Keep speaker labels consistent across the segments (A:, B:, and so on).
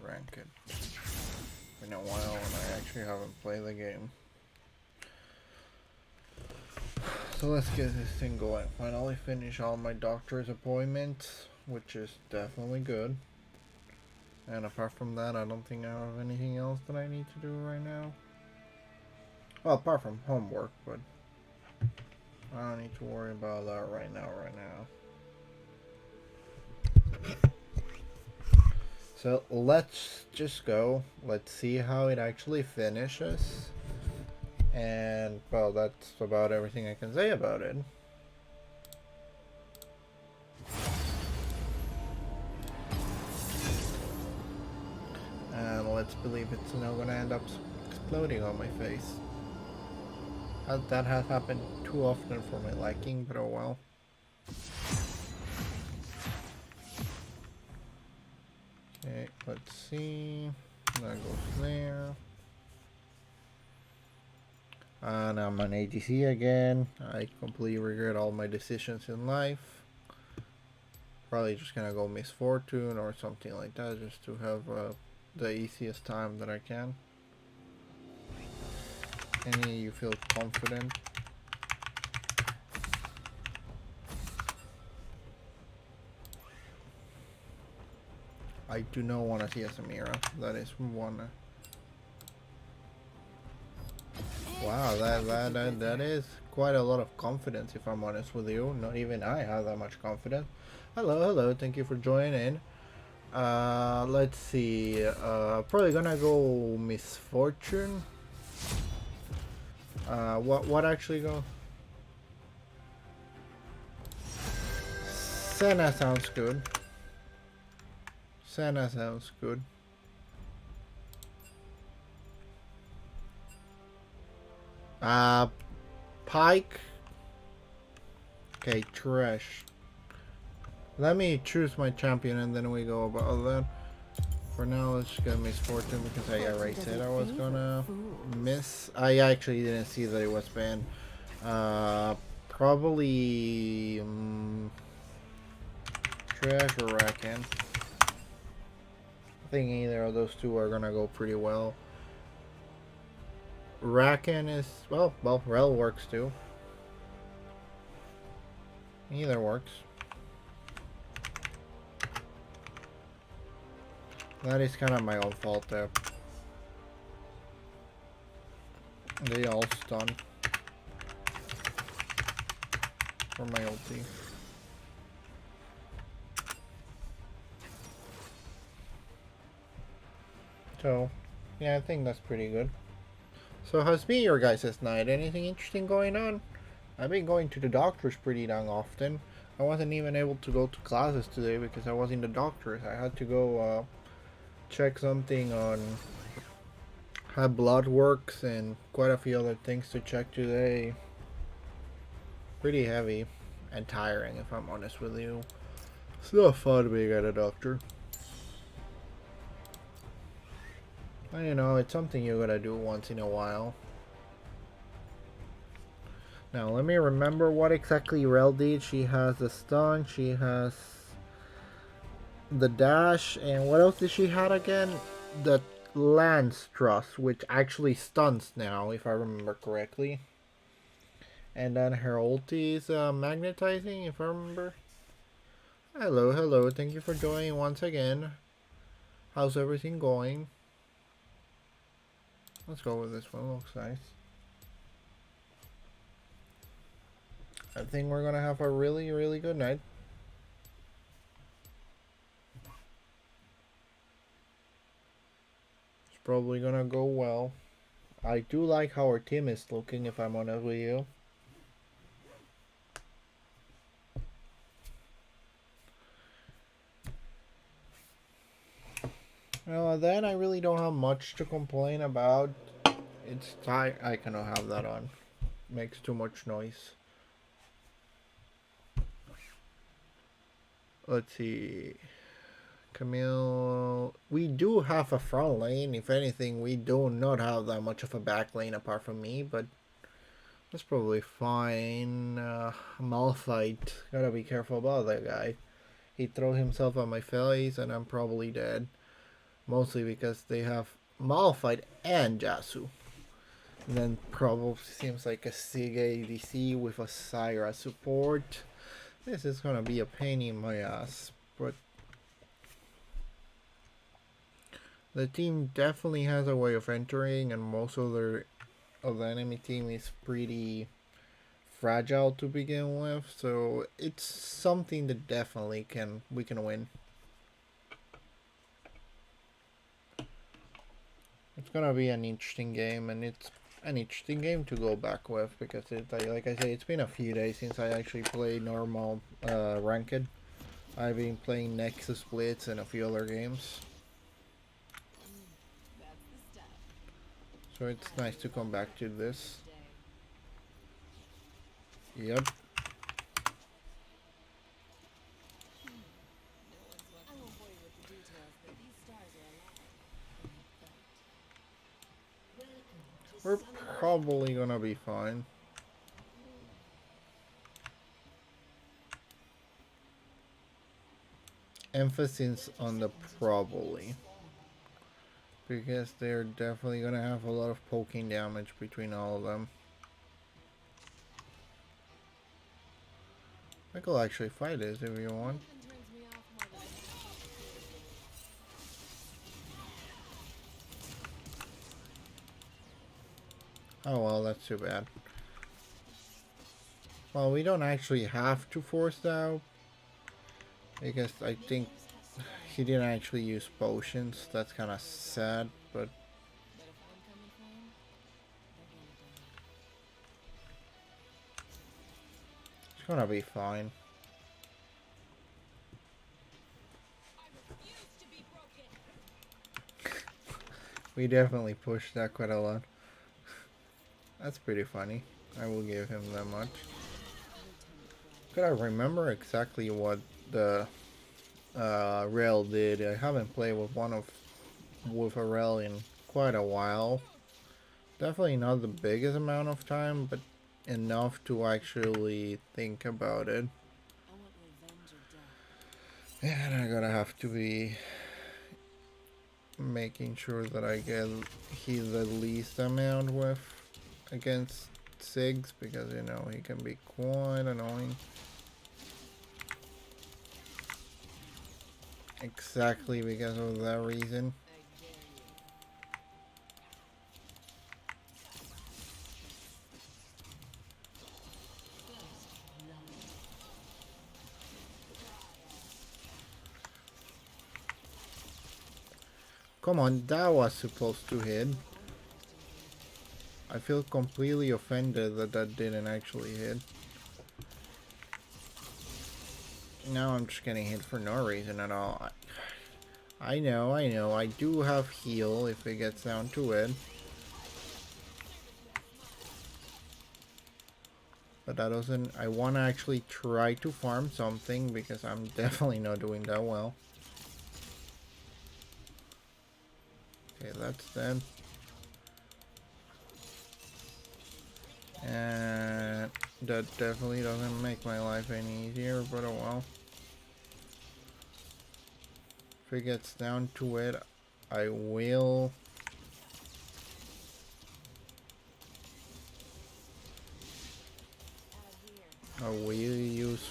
A: ranked. Been a while and I actually haven't played the game. So let's get this thing going. Finally finish all my doctor's appointments, which is definitely good. And apart from that, I don't think I have anything else that I need to do right now. Well, apart from homework, but I don't need to worry about that right now. So let's just go. Let's see how it actually finishes. And, well, that's about everything I can say about it. And let's believe it's now gonna end up exploding on my face. That has happened too often for my liking, but oh well. Okay, let's see. That goes there. And I'm an ADC again. I completely regret all my decisions in life. Probably just gonna go Miss Fortune or something like that, just to have the easiest time that I can. Any you feel confident? I do not want to see a Samira. That is one. Wow, that is quite a lot of confidence, if I'm honest with you. Not even I have that much confidence. Hello, thank you for joining. Let's see. Probably gonna go Miss Fortune. What actually go? Senna sounds good. Senna sounds good. Pike. Okay, trash. Let me choose my champion and then we go about that. For now, let's just get Miss Fortune because I already said I was gonna miss. I actually didn't see that it was banned. Probably trash or Rakan. I think either of those two are gonna go pretty well. Rakan is well, Rel works too. Either works. That is kind of my own fault there. They all stun for my ulti. So, yeah, I think that's pretty good. So how's been your guys' night? Anything interesting going on? I've been going to the doctors pretty dang often. I wasn't even able to go to classes today because I was in the doctors. I had to go check something on how blood works and quite a few other things to check today. Pretty heavy and tiring, if I'm honest with you. It's not fun being at a doctor. Well, you know, it's something you gotta do once in a while. Now, let me remember what exactly Rel did. She has the stun, she has the dash, and what else did she have again? The Lance Thrust, which actually stuns now, if I remember correctly. And then her ulti is magnetizing, if I remember. Hello, thank you for joining once again. How's everything going? Let's go with this one, looks nice. I think we're gonna have a really good night. It's probably gonna go well. I do like how our team is looking, if I'm honest with you. Well, then I really don't have much to complain about. It's time. I cannot have that on. Makes too much noise. Let's see. Camille. We do have a front lane. If anything, we do not have that much of a back lane apart from me, but that's probably fine. Malphite. Gotta be careful about that guy. He threw himself on my face and I'm probably dead. Mostly because they have Malphite and Jasu. And then probably seems like a Sig ADC with a Syra support. This is gonna be a pain in my ass, but the team definitely has a way of entering, and most of the enemy team is pretty fragile to begin with, so it's something that definitely we can win. It's gonna be an interesting game, and it's an interesting game to go back with because like I say, it's been a few days since I actually played normal ranked. I've been playing Nexus Blitz and a few other games. So it's nice to come back to this. Yep. We're probably gonna be fine. Emphasis on the probably. Because they're definitely gonna have a lot of poking damage between all of them. I could actually fight this if you want. Oh well, that's too bad. Well, we don't actually have to force that, because I think he didn't actually use potions. That's kind of sad, but it's gonna be fine. We definitely pushed that quite a lot. That's pretty funny. I will give him that much. Could I remember exactly what the rail did? I haven't played with a rail in quite a while. Definitely not the biggest amount of time, but enough to actually think about it. And I'm gonna have to be making sure that I get heal the least amount with against Sigs, because you know he can be quite annoying. Exactly because of that reason. Come on, that was supposed to hit. I feel completely offended that that didn't actually hit. Now I'm just getting hit for no reason at all. I know, I do have heal if it gets down to it. But that doesn't... I want to actually try to farm something, because I'm definitely not doing that well. Okay, that's dead. And that definitely doesn't make my life any easier, but oh well. If it gets down to it, I will... use...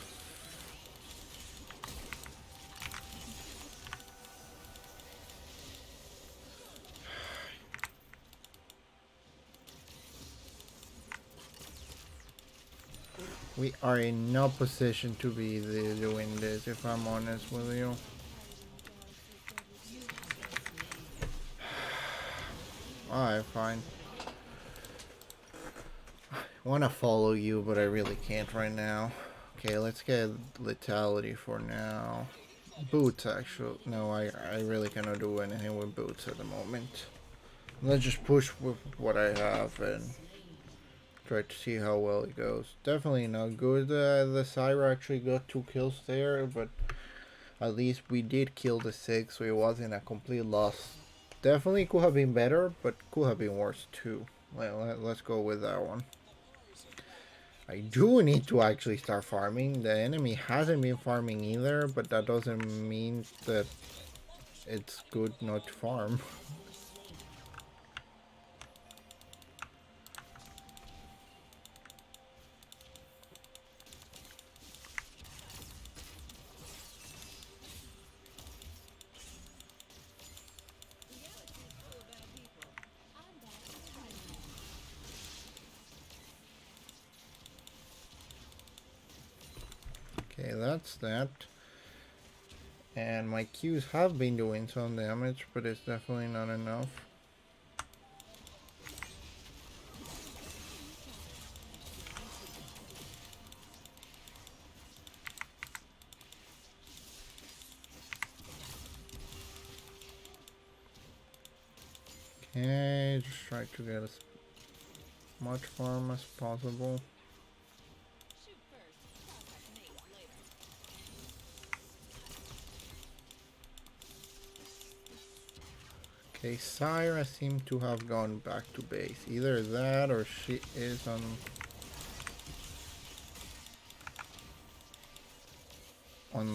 A: We are in no position to be doing this, if I'm honest with you. Alright, fine. I want to follow you, but I really can't right now. Okay, let's get lethality for now. Boots, actually. No, I really cannot do anything with boots at the moment. Let's just push with what I have and try to see how well it goes. Definitely not good. The Syra actually got 2 kills there, but at least we did kill the 6, so it wasn't a complete loss. Definitely could have been better, but could have been worse too. Let's go with that one. I do need to actually start farming. The enemy hasn't been farming either, but that doesn't mean that it's good not to farm. Okay, that's that. And my Qs have been doing some damage, but it's definitely not enough. Okay, just try to get as much farm as possible. Okay, Syra seemed to have gone back to base. Either that or she is on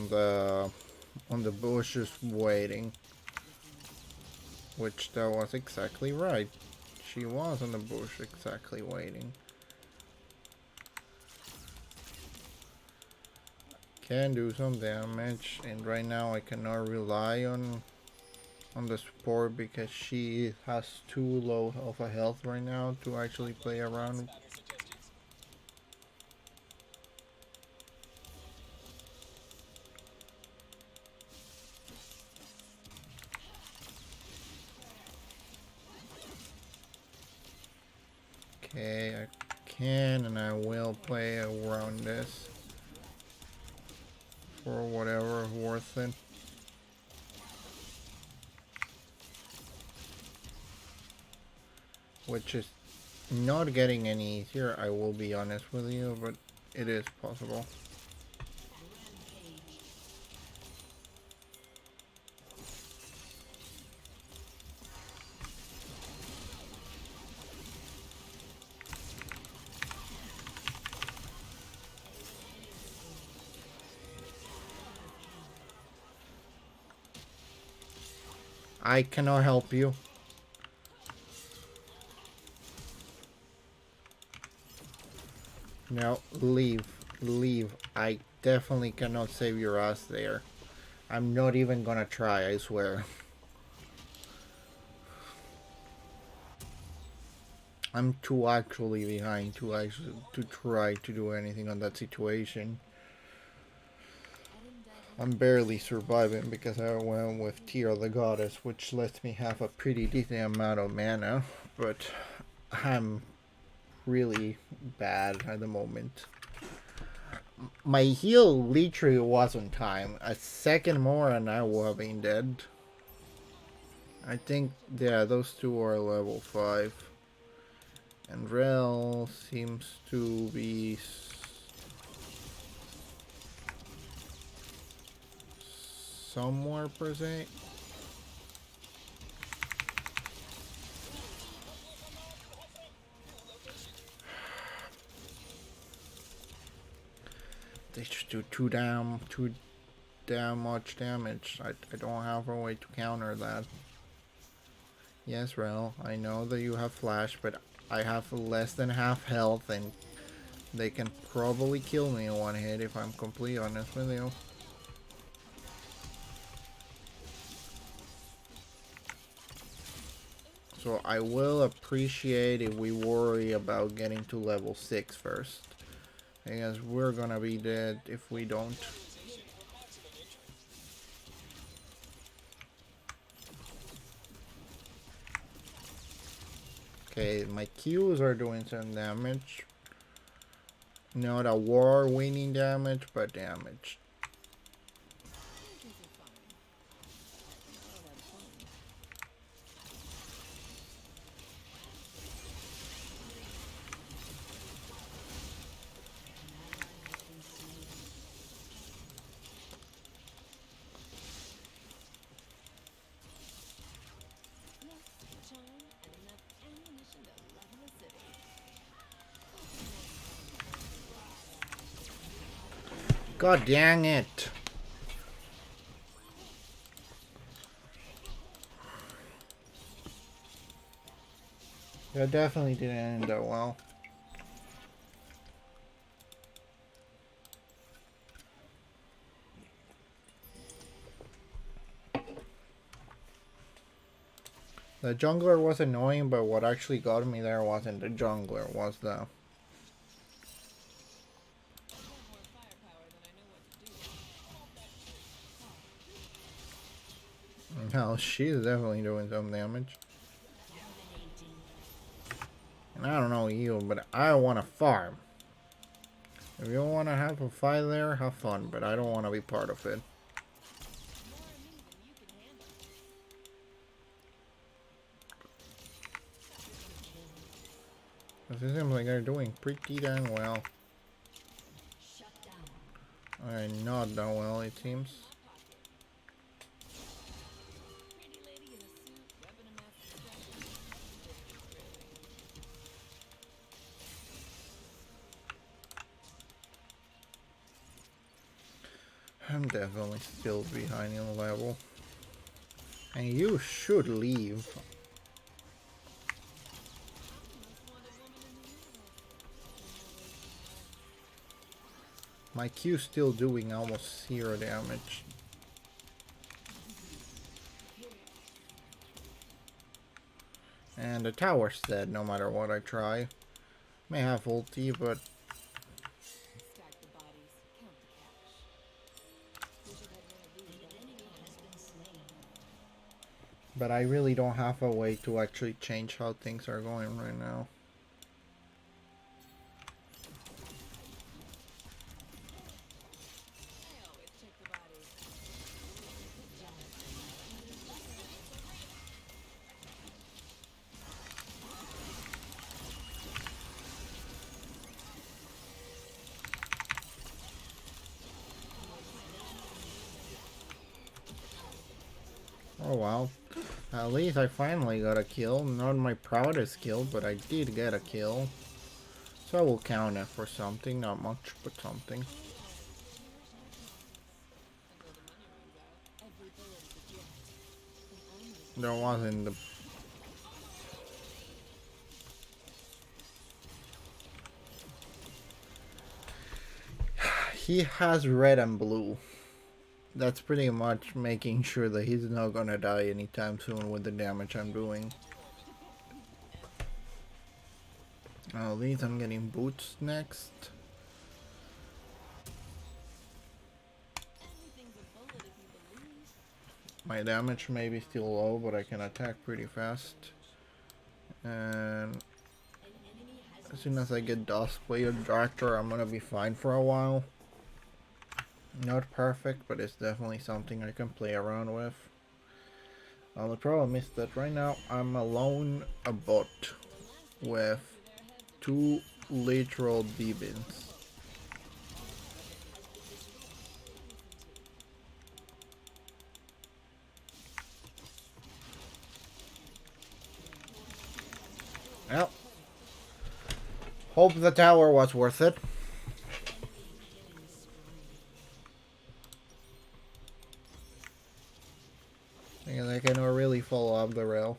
A: the bushes waiting. Which that was exactly right. She was on the bush exactly waiting. Can do some damage, and right now I cannot rely on the support because she has too low of a health right now to actually play around. Okay, I can and I will play around this for whatever worth it. Which is not getting any easier, I will be honest with you, but it is possible. I cannot help you. No, leave. Leave. I definitely cannot save your ass there. I'm not even gonna try, I swear. I'm too actually behind to try to do anything on that situation. I'm barely surviving because I went with Tear of the Goddess, which lets me have a pretty decent amount of mana, but I'm really bad at the moment. My heal literally was on time. A second more and I would have been dead. I think, yeah, those two are level 5. And Rel seems to be somewhere per se. They just do too damn much damage. I don't have a way to counter that. Yes, Rel, I know that you have flash, but I have less than half health and they can probably kill me in one hit if I'm completely honest with you. So I will appreciate if we worry about getting to level 6 first. Because we're gonna be dead if we don't. Okay, my Qs are doing some damage. Not a war winning damage, but damage. God dang it. That definitely didn't end that well. The jungler was annoying, but what actually got me there wasn't the jungler, was the... No, she's definitely doing some damage. And I don't know you, but I want to farm. If you want to have a fight there, have fun, but I don't want to be part of it. It seems like they're doing pretty darn well. Not that well, it seems. I'm definitely still behind in level. And you should leave. My Q's still doing almost 0 damage. And the tower's dead no matter what I try. May have ulti, but... But I really don't have a way to actually change how things are going right now. Oh wow. At least I finally got a kill. Not my proudest kill, but I did get a kill. So I will count it for something. Not much, but something. There wasn't the... He has red and blue. That's pretty much making sure that he's not gonna die anytime soon with the damage I'm doing. At least I'm getting boots next. My damage may be still low, but I can attack pretty fast. And as soon as I get Duskblade Tractor, I'm gonna be fine for a while. Not perfect, but it's definitely something I can play around with. The problem is that right now I'm alone a bot with 2 literal demons. Well, hope the tower was worth it. Because I cannot really follow up the rail.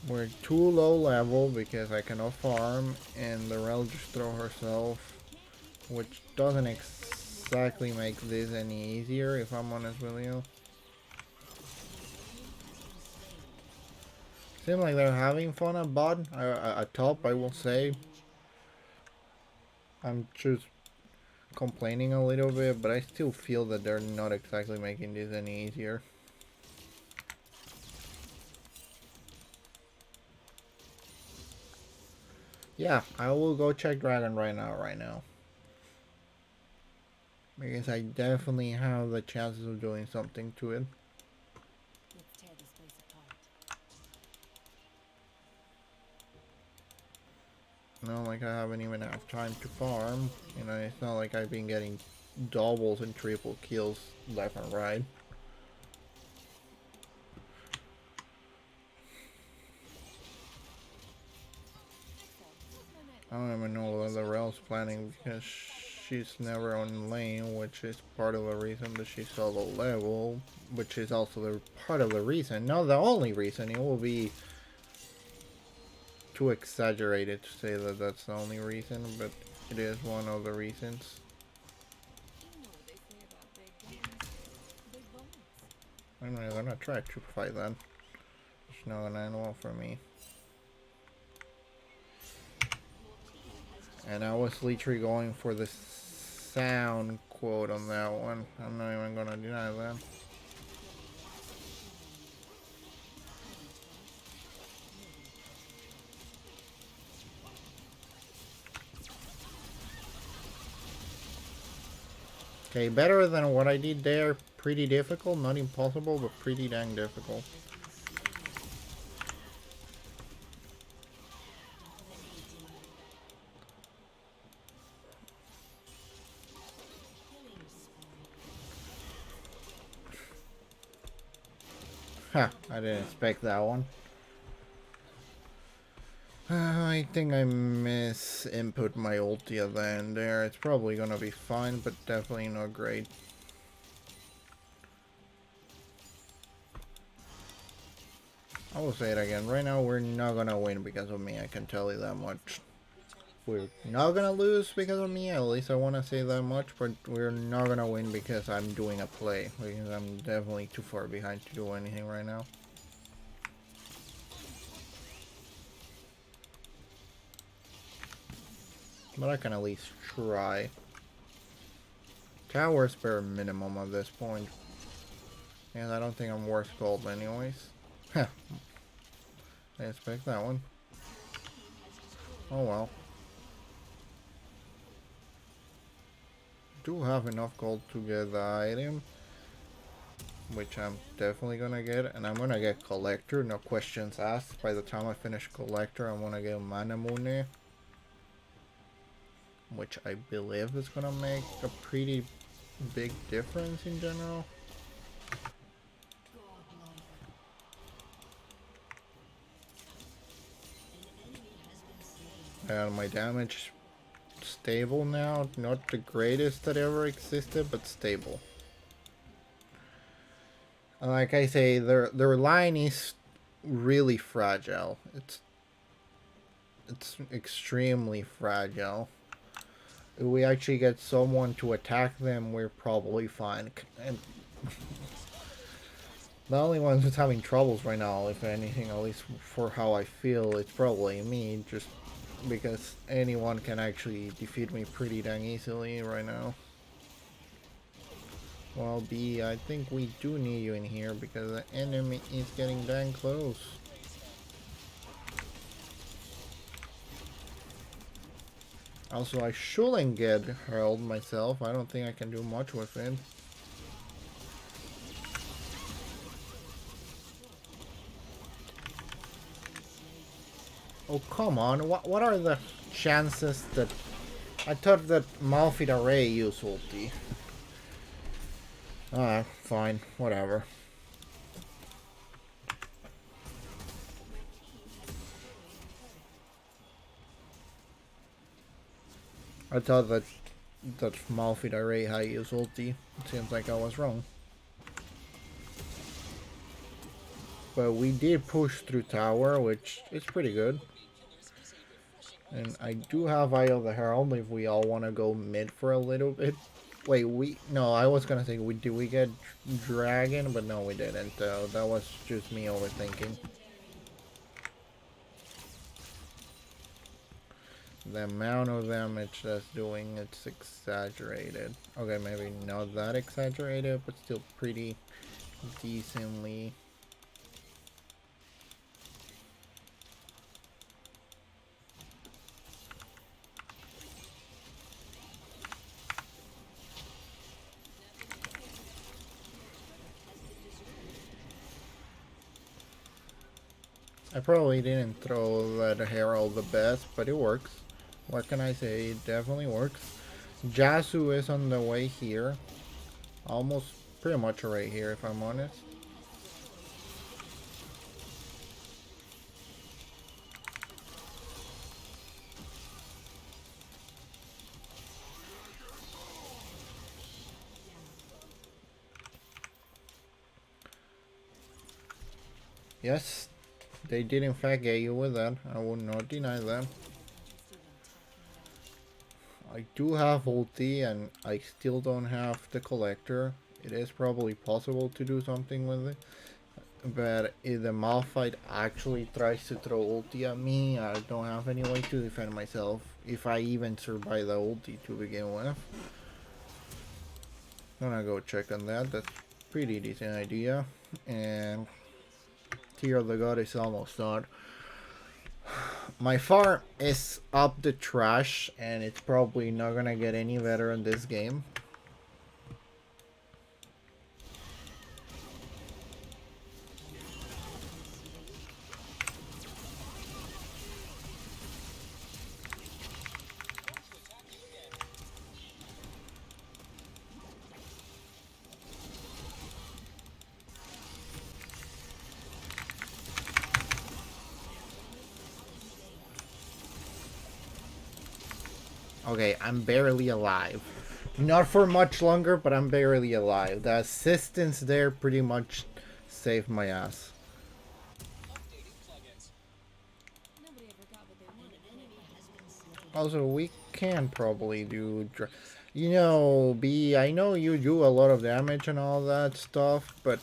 A: We're too low level because I cannot farm, and the rail just throw herself, which doesn't exactly make this any easier, if I'm honest with you. Seems like they're having fun at bot, at top, I will say. I'm just complaining a little bit, but I still feel that they're not exactly making this any easier. Yeah, I will go check Dragon right now. Because I definitely have the chances of doing something to it.
B: Let's tear this place apart.
A: Not like I haven't even had time to farm. You know, it's not like I've been getting doubles and triple kills left and right. I don't even know what the rail's planning because she's never on lane, which is part of the reason that she's solo level, which is also the part of the reason, not the only reason. It will be too exaggerated to say that that's the only reason, but it is one of the reasons.
B: You know what they say about big guns. Big bullets.
A: I'm not gonna try to fight that. It's not gonna end well for me. And I was literally going for the sound quote on that one. I'm not even gonna deny that. Okay, better than what I did there. Pretty difficult, not impossible, but pretty dang difficult. Ha, I didn't expect that one. I think I input my ulti at the end there. It's probably gonna be fine, but definitely not great. I will say it again. Right now, we're not gonna win because of me. I can tell you that much. We're not gonna lose because of me. At least I want to say that much. But we're not gonna win because I'm doing a play. Because I'm definitely too far behind to do anything right now. But I can at least try. Tower's bare minimum at this point. And I don't think I'm worth gold anyways. Huh. I expect that one. Oh well. Do have enough gold to get the item. Which I'm definitely gonna get. And I'm gonna get Collector, no questions asked. By the time I finish Collector, I'm gonna get Manamune. Which I believe is gonna make a pretty big difference in general. And my damage stable now. Not the greatest that ever existed, but stable. And like I say, their line is really fragile. It's extremely fragile. If we actually get someone to attack them, we're probably fine. And the only one who's having troubles right now, if anything, at least for how I feel, it's probably me, just because anyone can actually defeat me pretty dang easily right now. Well, B, I think we do need you in here because the enemy is getting dang close. Also, I shouldn't get hurled myself. I don't think I can do much with it. Oh, come on. What are the chances that... I thought that Malphite Ray used ulti. Ah, fine. Whatever. I thought that Malphite Ray had used ulti. It seems like I was wrong. But we did push through tower, which is pretty good. And I do have Eye of the Herald if we all want to go mid for a little bit. Wait, no, I was gonna say, did we get Dragon? But no, we didn't. That was just me overthinking. The amount of damage that's doing, it's exaggerated. Okay, maybe not that exaggerated, but still pretty decently. I probably didn't throw that Herald the best, but it works. What can I say? It definitely works. Jasu is on the way here. Almost pretty much right here, if I'm honest. Yes, they did in fact get you with that. I will not deny that. I do have ulti and I still don't have the collector. It is probably possible to do something with it. But if the Malphite actually tries to throw ulti at me, I don't have any way to defend myself. If I even survive the ulti to begin with. Gonna go check on that. That's pretty decent idea. And Tear of the God is almost done. My farm is up the trash and it's probably not gonna get any better in this game. Okay, I'm barely alive. Not for much longer, but I'm barely alive. The assistance there pretty much saved my ass.
B: Nobody ever got what they wanted.
A: Also, we can probably do... You know, B, I know you do a lot of damage and all that stuff, but...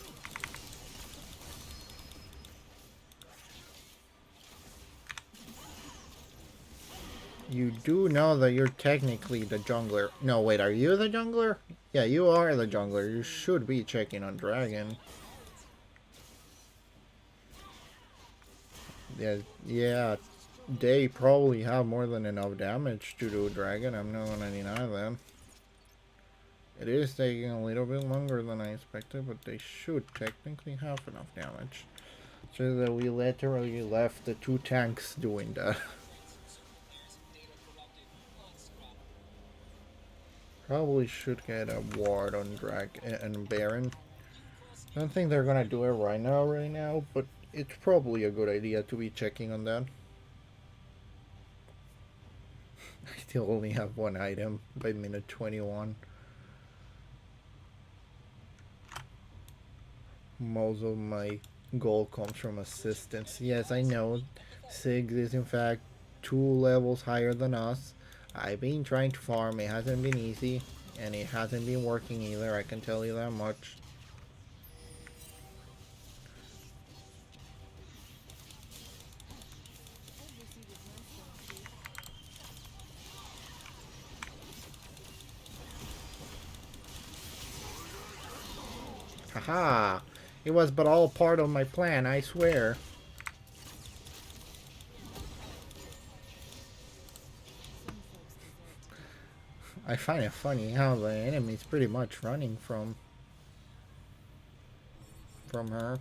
A: You do know that you're technically the jungler. No, wait, are you the jungler? Yeah, you are the jungler. You should be checking on Dragon. Yeah, they probably have more than enough damage to do Dragon. I'm not gonna deny that. It is taking a little bit longer than I expected, but they should technically have enough damage. So that we literally left the two tanks doing that. Probably should get a ward on Drag and Baron. I don't think they're gonna do it right now, but it's probably a good idea to be checking on that. I still only have one item by minute 21. Most of my gold comes from assistance. Yes, I know. Sig is in fact 2 levels higher than us. I've been trying to farm. It hasn't been easy. And it hasn't been working either. I can tell you that much. Haha! It was but all part of my plan, I swear. I find it funny how the enemy's pretty much running from her.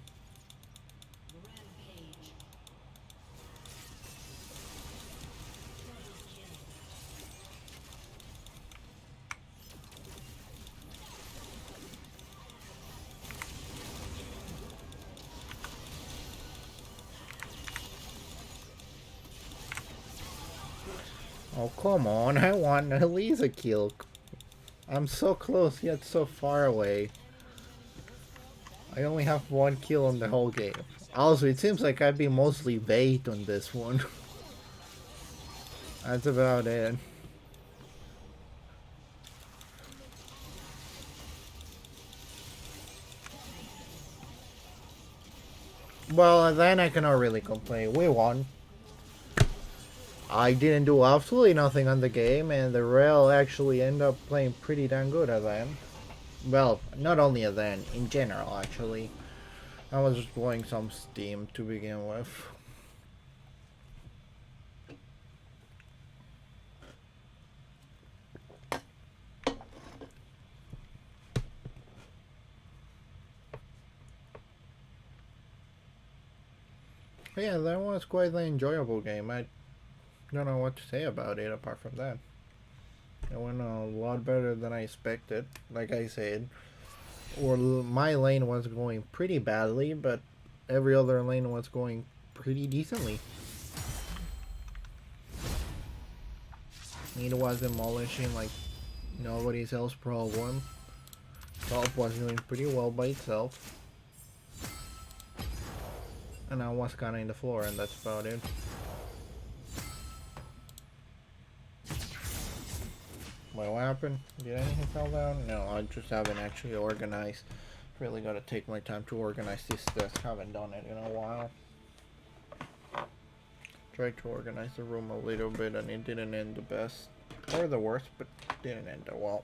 A: Oh, come on, I want at least a kill. I'm so close yet so far away. I only have 1 kill on the whole game. Also, it seems like I've been mostly bait on this one. That's about it. Well, then I cannot really complain. We won. I didn't do absolutely nothing on the game, and the Rail actually ended up playing pretty damn good at that. Well, not only at that, in general, actually. I was just blowing some steam to begin with. But yeah, that was quite an enjoyable game. I don't know what to say about it apart from that. It went a lot better than I expected, like I said. Or my lane was going pretty badly, but every other lane was going pretty decently. It was demolishing like nobody's else problem. Top was doing pretty well by itself. And I was kinda in the floor, and that's about it. Wait, what happened? Did anything fall down? No, I just haven't actually organized. Really gotta take my time to organize this desk. Haven't done it in a while. Tried to organize the room a little bit and it didn't end the best. Or the worst, but didn't end that well.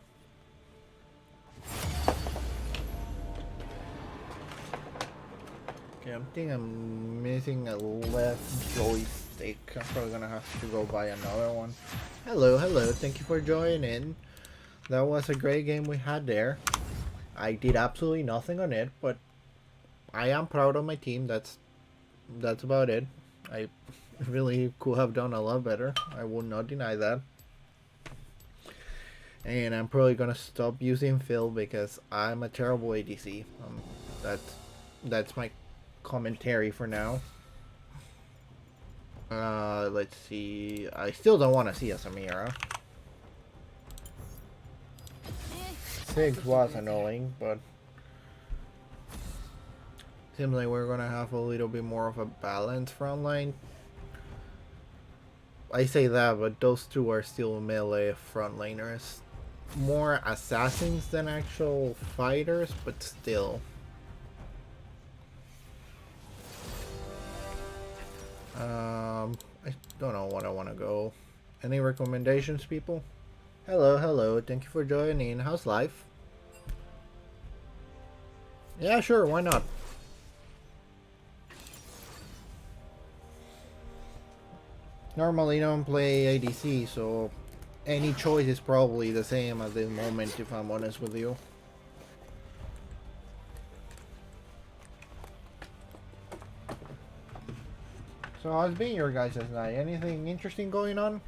A: Okay, I think I'm missing a left joystick. I'm probably gonna have to go buy another one. Hello, hello, thank you for joining. That was a great game we had there. I did absolutely nothing on it, but I am proud of my team. That's about it. I really could have done a lot better. I will not deny that. And I'm probably gonna stop using Phil because I'm a terrible ADC. That's my commentary for now. Let's see. I still don't want to see a Samira. Six was annoying, but seems like we're gonna have a little bit more of a balanced front line. I say that, but those two are still melee frontliners. More assassins than actual fighters, but still. I don't know what I want to go. Any recommendations, people? Hello, hello. Thank you for joining. How's life? Yeah, sure. Why not? Normally, don't play ADC, so any choice is probably the same at the moment, if I'm honest with you. So how's been your guys' night? Anything interesting going on?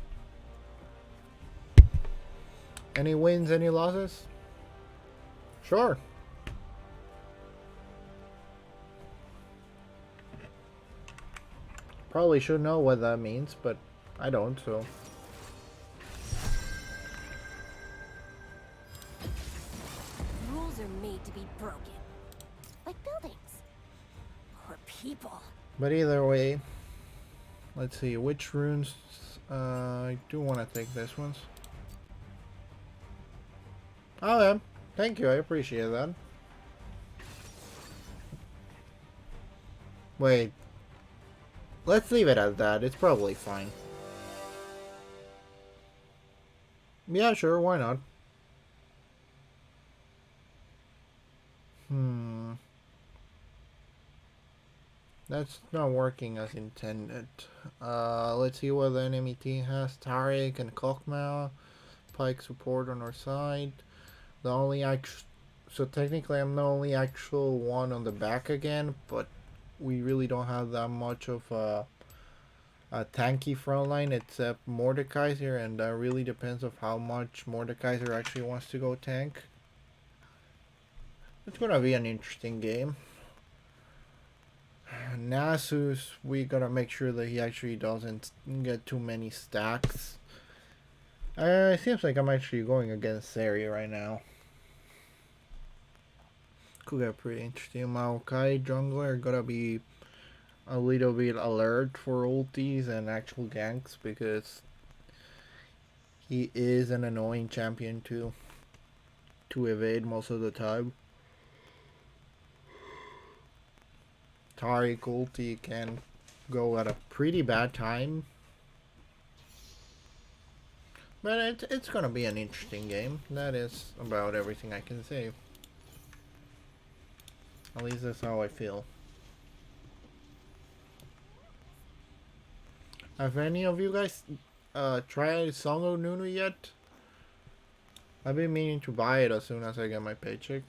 A: Any wins, any losses? Sure. Probably should know what that means, but I don't, so.
C: Rules are made to be broken. Like buildings. Or people.
A: But either way, let's see, which runes, I do want to take this ones. Oh, yeah. Thank you, I appreciate that. Wait. Let's leave it at that, it's probably fine. Yeah, sure, why not? That's not working as intended. Let's see what the enemy team has. Taric and Kokma. Pike support on our side. The only so technically I'm the only actual one on the back again, but we really don't have that much of a tanky front line except Mordekaiser, and that really depends of how much Mordekaiser actually wants to go tank. It's gonna be an interesting game. Nasus, we gotta make sure that he actually doesn't get too many stacks. It seems like I'm actually going against Sari right now. Could get pretty interesting. Maokai jungler gotta be a little bit alert for ultis and actual ganks because he is an annoying champion to evade most of the time. Taric ulti can go at a pretty bad time. But it's gonna be an interesting game. That is about everything I can say. At least that's how I feel. Have any of you guys tried Song of Nunu yet? I've been meaning to buy it as soon as I get my paycheck.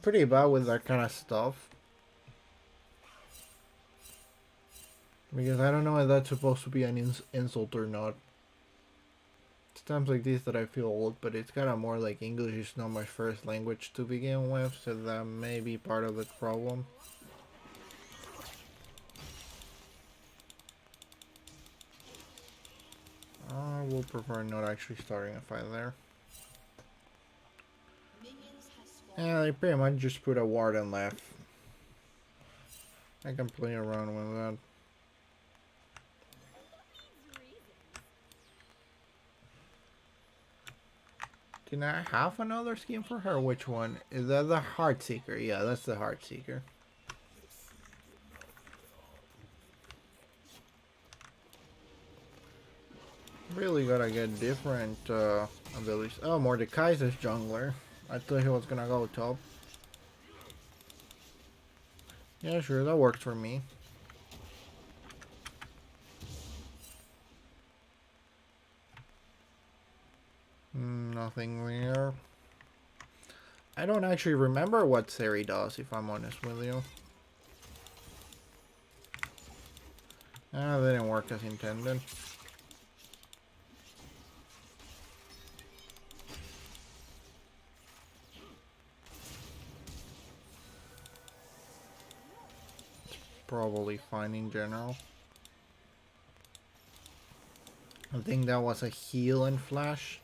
A: Pretty bad with that kind of stuff. Because I don't know if that's supposed to be an insult or not. It's times like this that I feel old, but it's kind of more like English is not my first language to begin with, so that may be part of the problem. I will prefer not actually starting a fight there. Yeah, they pretty much just put a warden left. I can play around with that. Did I have another skin for her? Which one? Is that the Heartseeker? Yeah, that's the Heartseeker. Really gotta get different abilities. Oh, Mordekaiser's is jungler. I thought he was gonna go top. Yeah, sure, that works for me. Nothing there. I don't actually remember what Seri does, if I'm honest with you. Ah, that didn't work as intended. Probably fine in general. I think that was a heal and flash.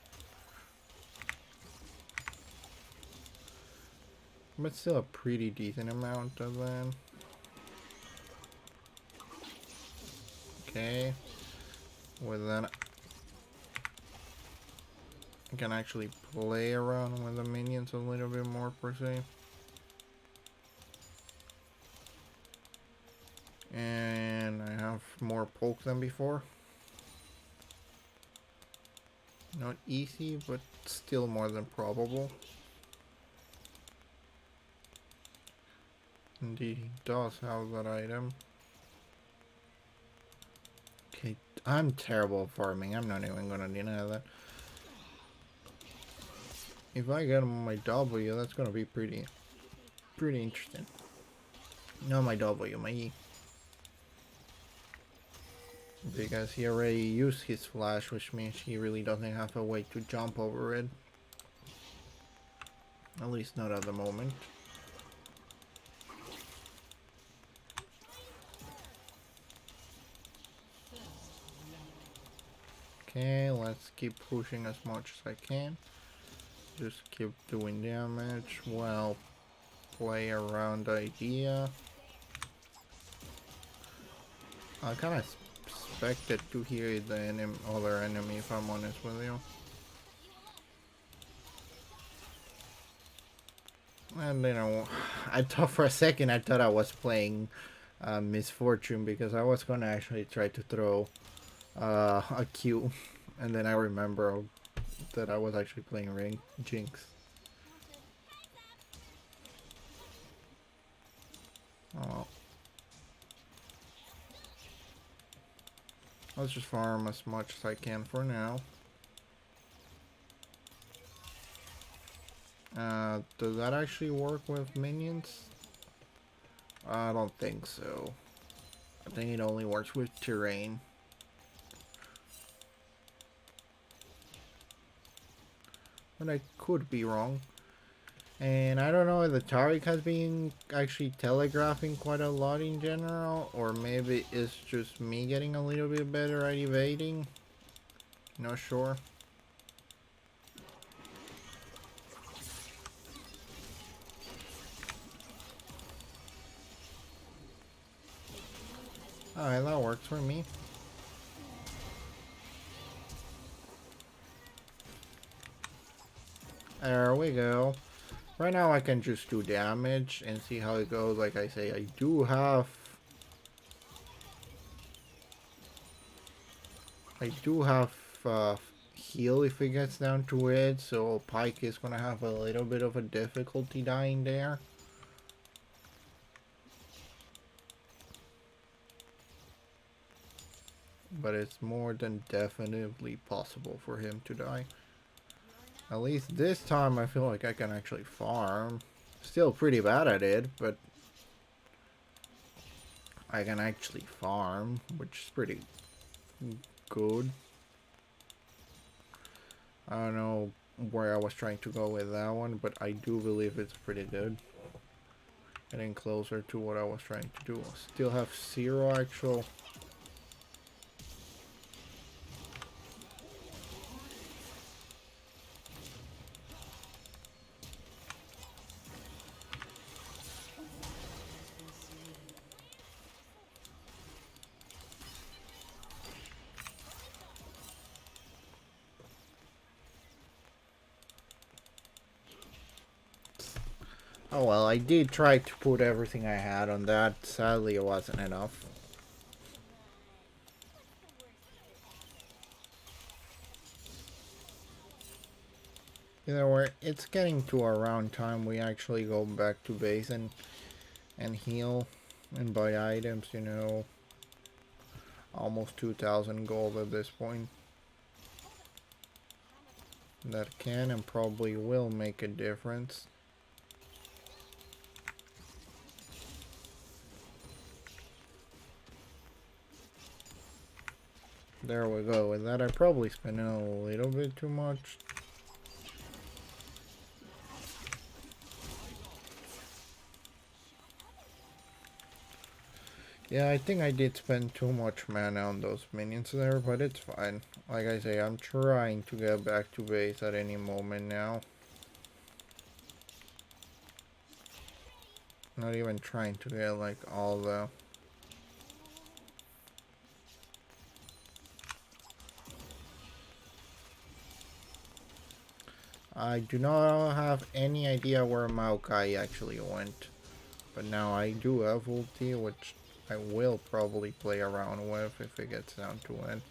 A: But still a pretty decent amount of that. Okay. With that, I can actually play around with the minions a little bit more per se. And I have more poke than before. Not easy, but still more than probable. Indeed, he does have that item. Okay, I'm terrible at farming. I'm not even gonna deny that. If I get my W, that's gonna be pretty interesting. No, my W, my E. Because he already used his flash, which means he really doesn't have a way to jump over it. At least not at the moment. Okay, let's keep pushing as much as I can. Just keep doing damage while play around the idea. I kind of expected to hear the other enemy, if I'm honest with you. And I thought for a second I thought I was playing Misfortune, because I was gonna actually try to throw a Q, and then I remember that I was actually playing Jinx. Oh, let's just farm as much as I can for now. Does that actually work with minions? I don't think so. I think it only works with terrain. But I could be wrong. And I don't know if the Taric has been actually telegraphing quite a lot in general, or maybe it's just me getting a little bit better at evading. Not sure. Alright, that works for me. There we go. Right now I can just do damage and see how it goes. Like I say, I do have heal if it gets down to it, so Pyke is gonna have a little bit of a difficulty dying there. But it's more than definitely possible for him to die. At least this time I feel like I can actually farm. Still pretty bad at it, but I can actually farm, which is pretty good. I don't know where I was trying to go with that one, but I do believe it's pretty good. Getting closer to what I was trying to do. Still have 0 actual Oh well, I did try to put everything I had on that. Sadly, it wasn't enough. Either way, it's getting to around time we actually go back to base and heal and buy items, you know. Almost 2,000 gold at this point. That can and probably will make a difference. There we go. With that, I probably spent a little bit too much. Yeah, I think I did spend too much mana on those minions there, but it's fine. Like I say, I'm trying to get back to base at any moment now. Not even trying to get like all the... I do not have any idea where Maokai actually went. But now I do have ulti, which I will probably play around with if it gets down to it.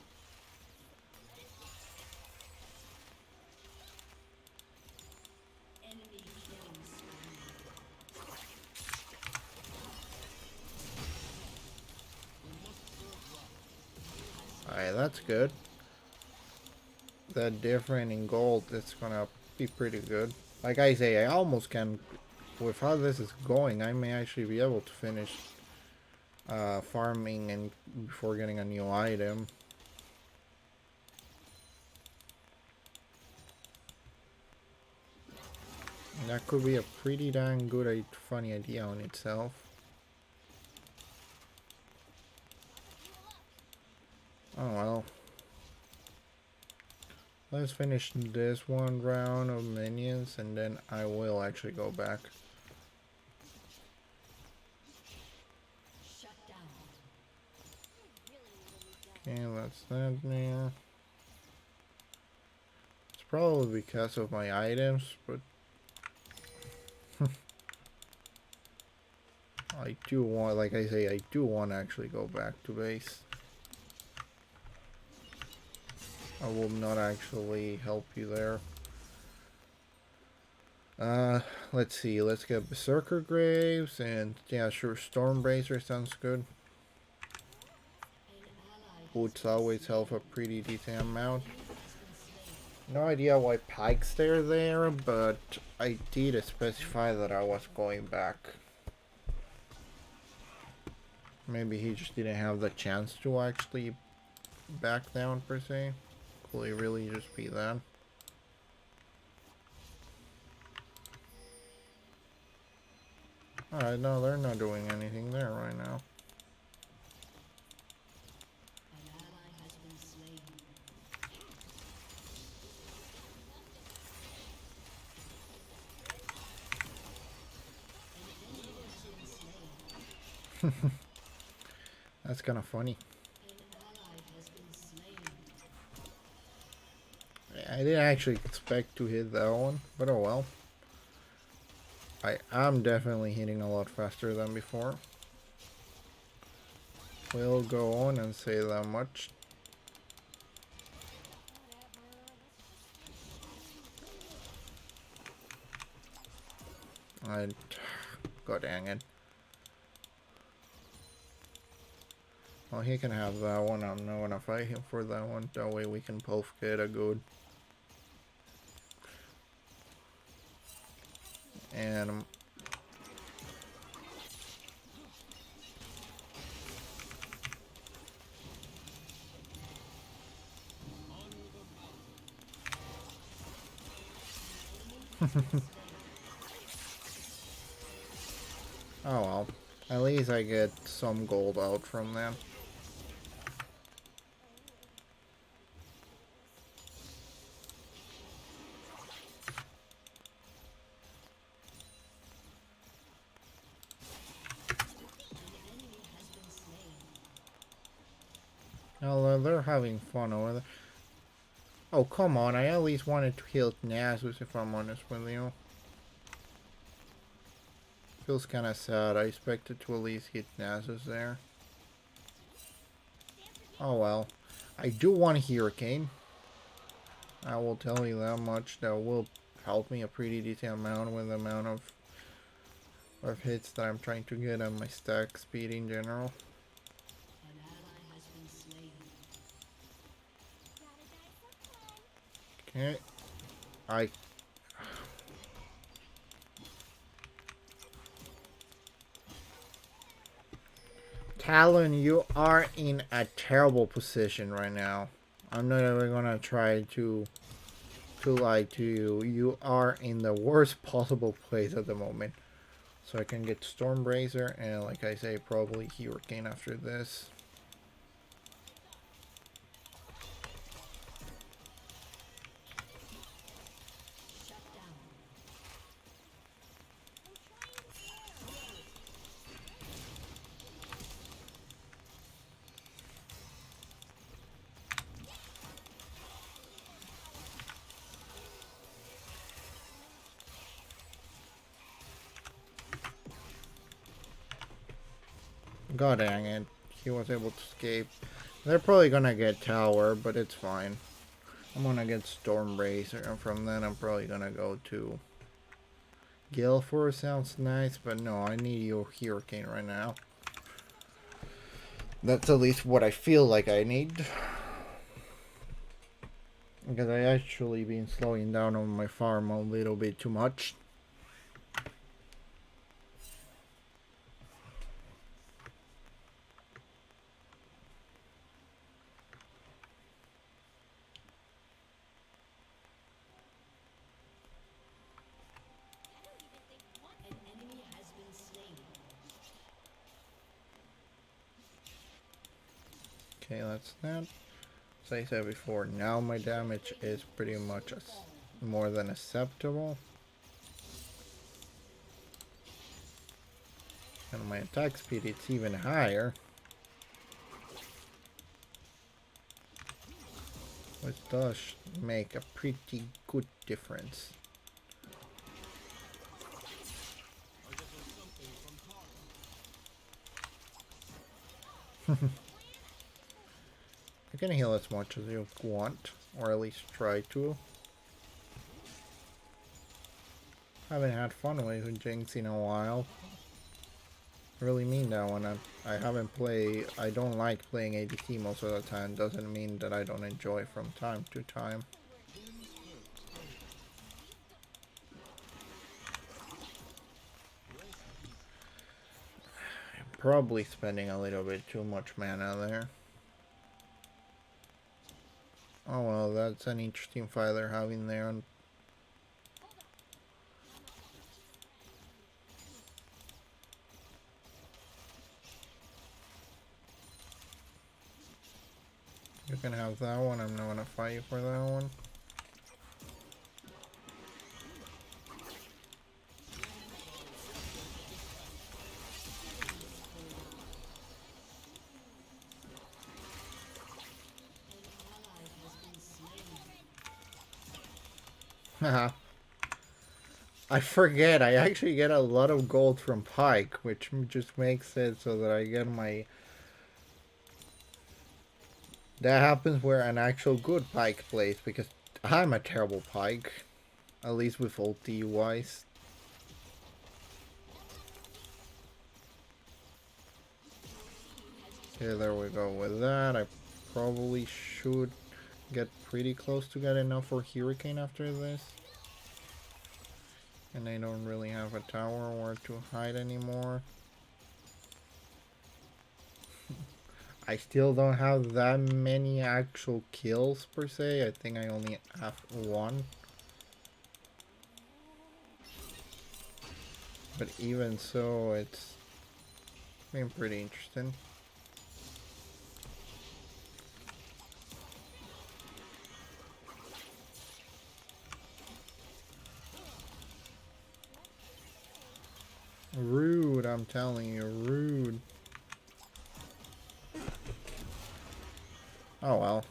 A: Alright, that's good. That different in gold, it's gonna be pretty good. Like I say, I almost can, with how this is going, I may actually be able to finish farming and before getting a new item. And that could be a pretty dang good, funny idea on itself. Oh well. Let's finish this one round of minions and then I will actually go back. Okay, that's that there. It's probably because of my items, but I do want, like I say, I do want to actually go back to base. I will not actually help you there. Let's see. Let's get Berserker Graves and yeah, sure. Stormbracer sounds good. Boots always help a pretty decent amount. No idea why Pike's there, but I did specify that I was going back. Maybe he just didn't have the chance to actually back down per se. Could it really just be that? Alright, no, they're not doing anything there right now. That's kind of funny. I didn't actually expect to hit that one, but oh well. I am definitely hitting a lot faster than before. We'll go on and say that much. God dang it. Well, he can have that one. I'm not gonna fight him for that one. That way we can both get a good. And oh well. At least I get some gold out from that. Although they're having fun over there. Oh, come on. I at least wanted to heal Nasus if I'm honest with you. Feels kind of sad. I expected to at least get Nasus there. Oh well. I do want a Hurricane. I will tell you that much. That will help me a pretty decent amount with the amount of hits that I'm trying to get on my stack speed in general. Okay. Talon, you are in a terrible position right now. I'm not even gonna try to lie to you. You are in the worst possible place at the moment. So I can get Stormbrazer and, like I say, probably Hurricane after this. God dang it. He was able to escape. They're probably gonna get Tower, but it's fine. I'm gonna get Stormbrazer, and from then I'm probably gonna go to Gale Force. Sounds nice, but no, I need your Hurricane right now. That's at least what I feel like I need. Because I actually been slowing down on my farm a little bit too much. Okay, that's that. As I said before, now my damage is pretty much more than acceptable. And my attack speed, it's even higher. Which does make a pretty good difference. You can heal as much as you want, or at least try to. Haven't had fun with Jinx in a while. I really mean that one. I don't like playing ADC most of the time. Doesn't mean that I don't enjoy it from time to time. I'm probably spending a little bit too much mana there. Oh well, that's an interesting fight they're having there. You can have that one. I'm not gonna fight you for that one. Haha. I forget, I actually get a lot of gold from Pyke, which just makes it so that I get my... That happens where an actual good Pyke plays, because I'm a terrible Pyke. At least with ulti wise. Okay, there we go with that. I probably should get pretty close to get enough for Hurricane after this. And I don't really have a tower where to hide anymore. I still don't have that many actual kills per se. I think I only have one. But even so, it's been pretty interesting. Rude, I'm telling you, rude. Oh well.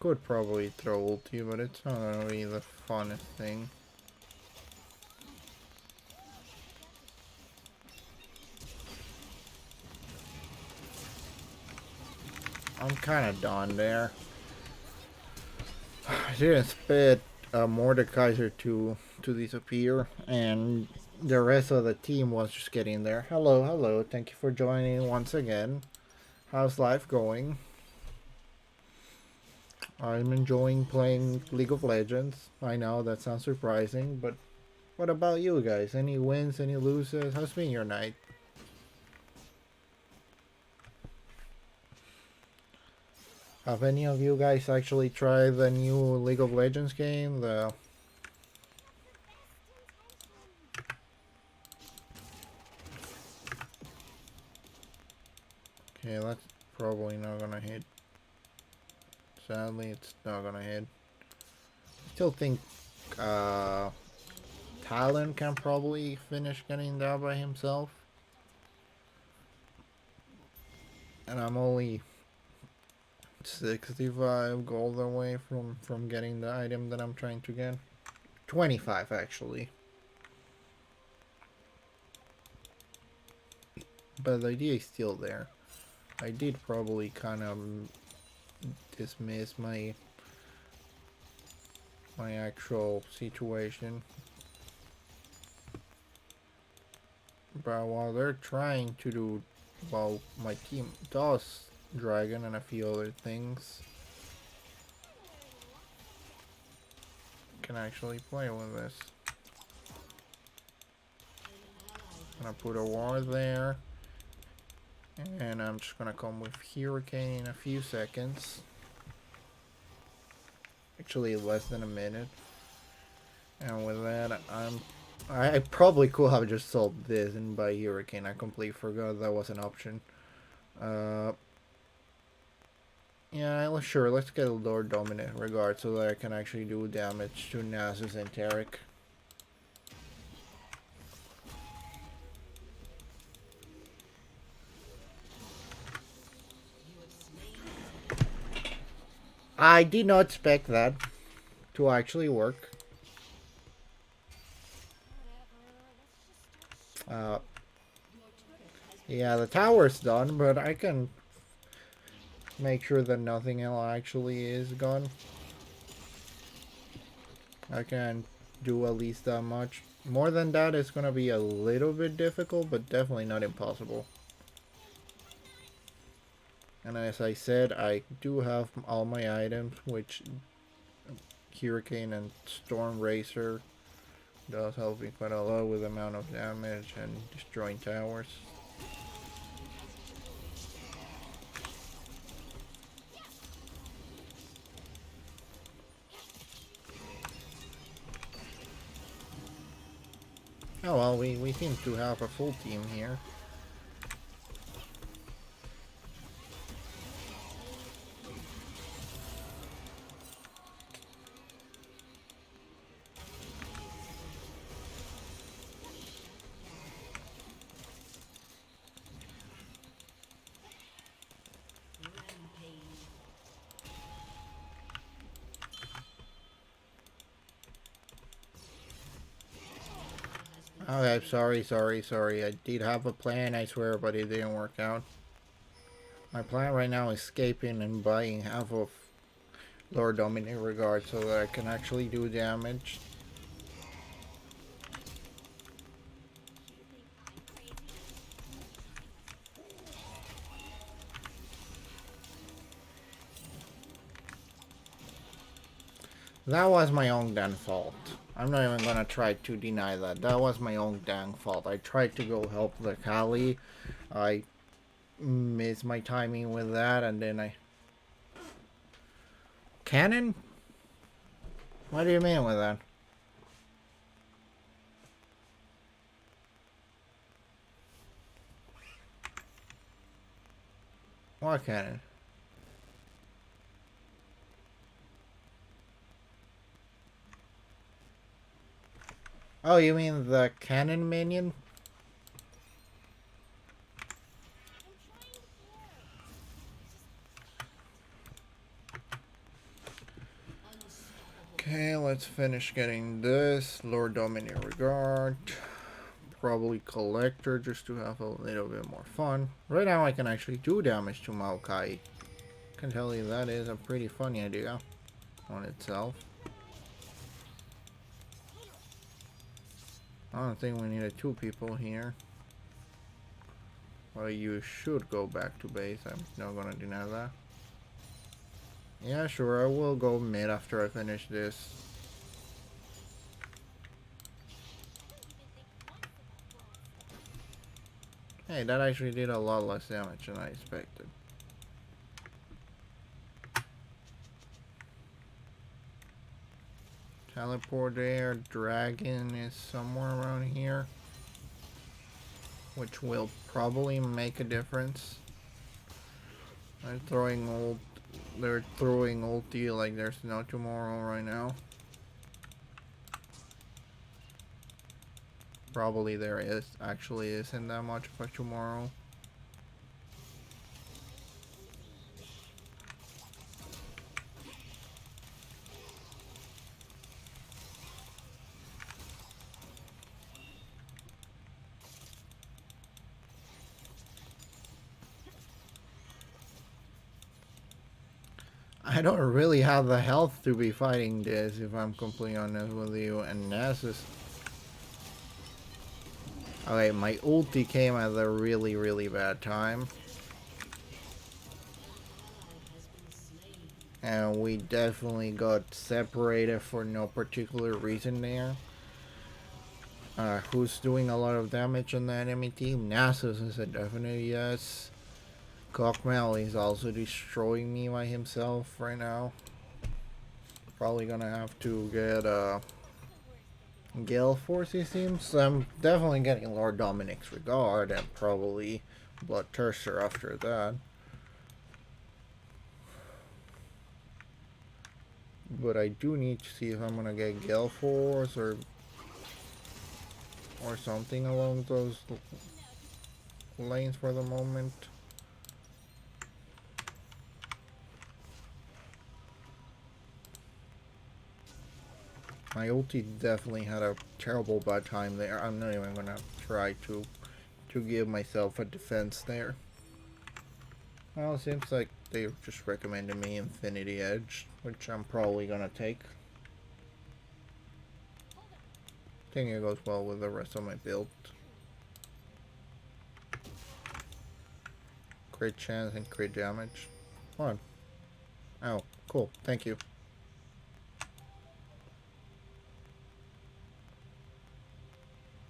A: Could probably throw ulti, but it's not gonna be the funnest thing. I'm kind of done there. I didn't expect Mordekaiser to disappear, and the rest of the team was just getting there. Hello, hello. Thank you for joining once again. How's life going? I'm enjoying playing League of Legends. I know that sounds surprising, but what about you guys? Any wins, any loses? How's been your night? Have any of you guys actually tried the new League of Legends game? Okay, that's probably not gonna hit. Sadly, it's not gonna hit. I still think Talon can probably finish getting that by himself. And I'm only 65 gold away from getting the item that I'm trying to get. 25 actually. But the idea is still there. I did probably kind of dismiss my actual situation. But while they're trying to do, well, my team does Dragon and a few other things, can actually play with this. Gonna put a ward there, and I'm just gonna come with Hurricane in a few seconds. Actually, less than a minute. And with that, I probably could have just sold this and buy Hurricane. I completely forgot that was an option. Yeah, sure, let's get a Lord Dominant Regard so that I can actually do damage to Nasus and Taric. I did not expect that to actually work. Yeah, the tower's done, but I can make sure that nothing else actually is gone. I can do at least that much. More than that is gonna be a little bit difficult, but definitely not impossible. And as I said, I do have all my items, which Hurricane and Storm Racer does help me quite a lot with the amount of damage and destroying towers. Oh well, we seem to have a full team here. Okay, sorry. I did have a plan, I swear, but it didn't work out. My plan right now is escaping and buying half of Lord Dominant Regard so that I can actually do damage. That was my own damn fault. I'm not even gonna try to deny that. That was my own damn fault. I tried to go help the Kali. I missed my timing with that, and then I... Cannon? What do you mean with that? What cannon? Oh, you mean the cannon minion? Okay, let's finish getting this. Lord Dominant Regard. Probably Collector just to have a little bit more fun. Right now I can actually do damage to Maokai. Can tell you that is a pretty funny idea on itself. I don't think we needed 2 people here. Well, you should go back to base. I'm not gonna deny that. Yeah, sure, I will go mid after I finish this. Hey, that actually did a lot less damage than I expected. Teleport there. Dragon is somewhere around here, which will probably make a difference. They're throwing ulti like there's no tomorrow right now. Probably there actually isn't that much of a tomorrow. I don't really have the health to be fighting this, if I'm completely honest with you, and Nasus. Okay, my ulti came at a really, really bad time. And we definitely got separated for no particular reason there. Who's doing a lot of damage on the enemy team? Nasus is a definite yes. Cockmail is also destroying me by himself right now. Probably gonna have to get Gale Force, it seems. I'm definitely getting Lord Dominic's Regard and probably Bloodthirster after that. But I do need to see if I'm gonna get Gale Force or something along those lanes for the moment. My ulti definitely had a terrible bad time there. I'm not even gonna try to give myself a defense there. Well, it seems like they just recommended me Infinity Edge, which I'm probably gonna take. I think it goes well with the rest of my build. Crit chance and crit damage. Come on. Oh, cool. Thank you.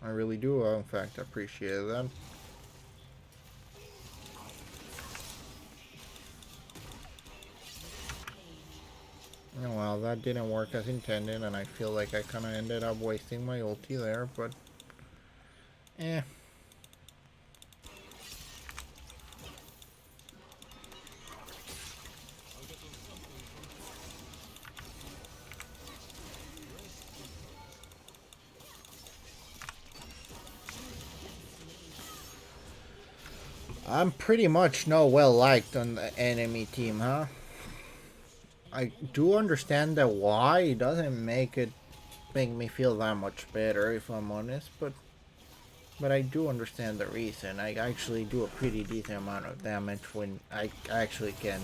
A: I really do, in fact, appreciate that. Oh, well, that didn't work as intended, and I feel like I kind of ended up wasting my ulti there, but... eh. I'm pretty much not well liked on the enemy team, huh? I do understand that why. It doesn't make me feel that much better, if I'm honest, but I do understand the reason. I actually do a pretty decent amount of damage when I actually can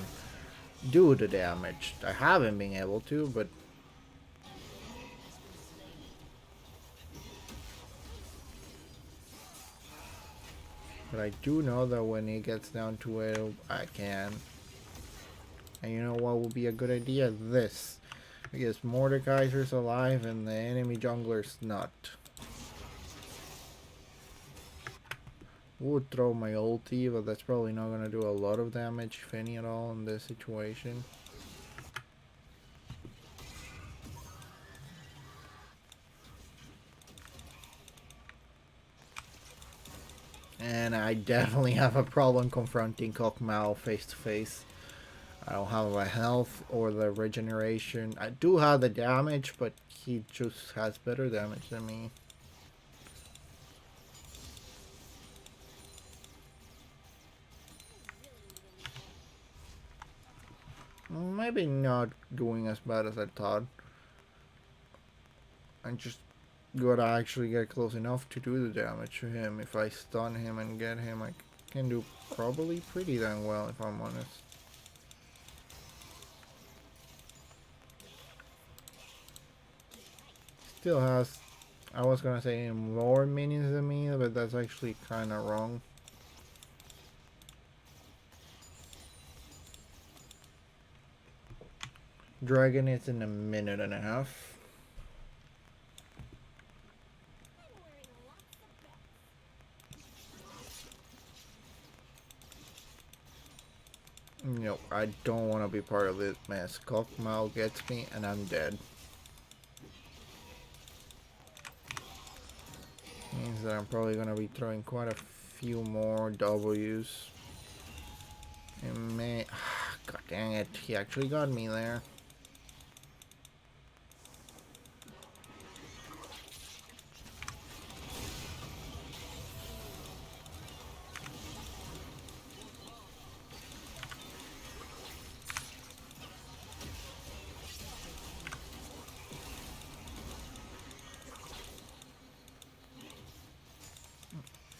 A: do the damage. I haven't been able to, but I do know that when it gets down to it, I can. And you know what would be a good idea? This. Because Mordekaiser's alive and the enemy jungler's not. Would throw my ulti, but that's probably not gonna do a lot of damage, if any at all, in this situation. And I definitely have a problem confronting Cockmao face to face. I don't have the health or the regeneration. I do have the damage, but he just has better damage than me. Maybe not doing as bad as I thought. I just gotta actually get close enough to do the damage to him. If I stun him and get him, I can do probably pretty dang well, if I'm honest. still has, I was gonna say more minions than me, but that's actually kind of wrong. Dragon is in a minute and a half. Nope, I don't want to be part of this mess. Kokmao gets me and I'm dead. Means that I'm probably going to be throwing quite a few more W's. It may... God dang it, he actually got me there.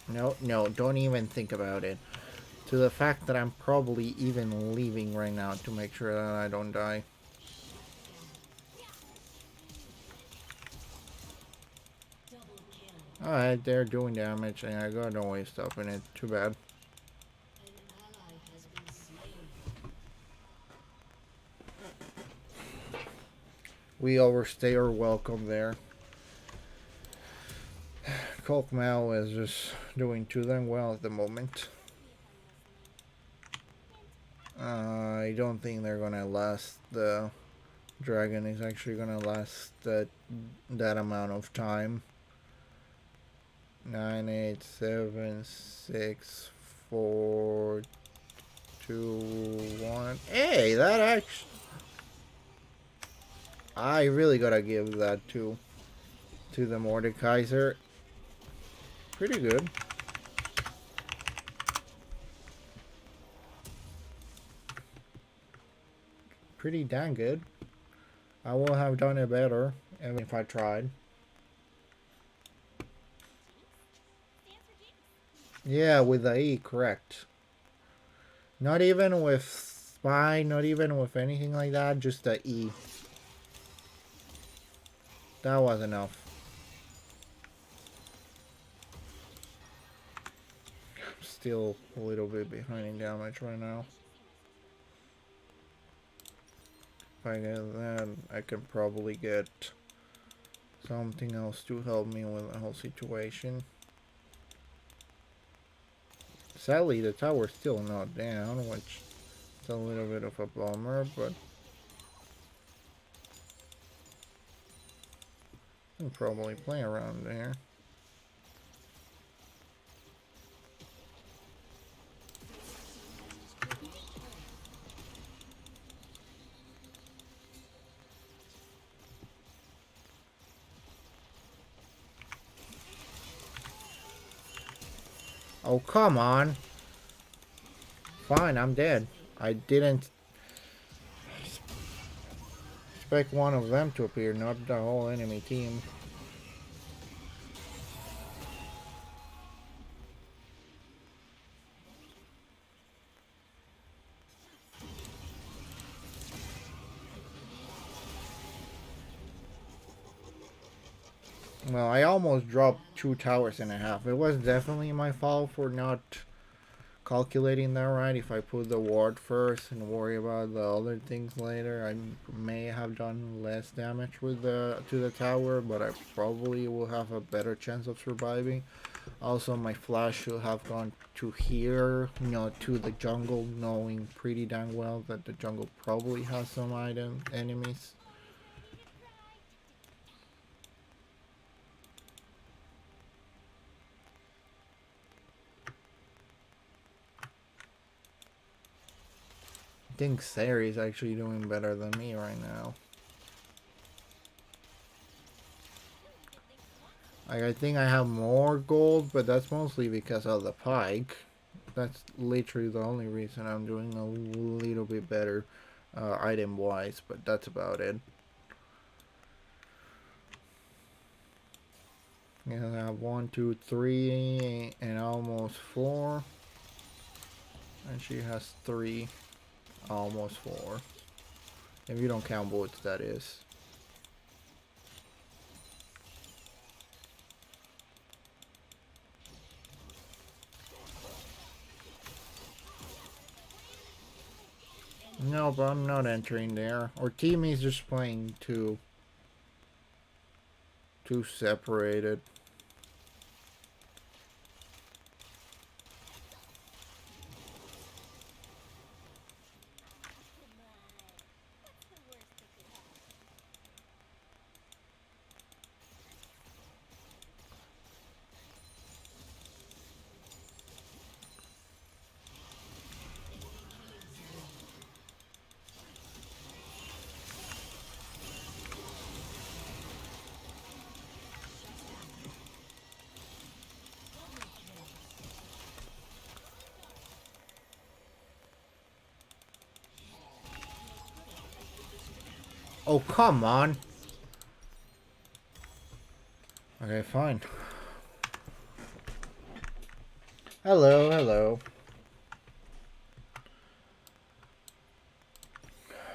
A: No, no, don't even think about it. To the fact that I'm probably even leaving right now to make sure that I don't die. Alright, they're doing damage and I got no way of stopping it. Too bad. We overstay our welcome there. Kokmao is just doing too damn well at the moment. I don't think they're gonna last. The dragon is actually gonna last that amount of time. 9, 8, 7, 6, 4, 2, 1. Hey, that actually... I really gotta give that to the Mordekaiser. Pretty good. Pretty dang good. I will have done it better, even if I tried. Yeah, with the E, correct. Not even with spy, not even with anything like that, just the E. That was enough. I'm still a little bit behind in damage right now. If I get that, I can probably get something else to help me with the whole situation. Sadly, the tower's still not down, which is a little bit of a bummer, but I'll probably play around there. Oh, come on. Fine, I'm dead. I didn't expect one of them to appear, not the whole enemy team. Well, I almost dropped 2.5 towers. It was definitely my fault for not calculating that right. If I put the ward first and worry about the other things later, I may have done less damage with to the tower, but I probably will have a better chance of surviving. Also, my flash should have gone to here, you know, to the jungle, knowing pretty dang well that the jungle probably has some enemies. I think Sari is actually doing better than me right now. I think I have more gold, but that's mostly because of the pike. That's literally the only reason I'm doing a little bit better item-wise, but that's about it. Yeah, I have 1, 2, 3, and almost 4. And she has 3. Almost 4. If you don't count bullets, that is. No, but I'm not entering there. Our team is just playing too separated. Oh, come on. Okay, fine. Hello, hello.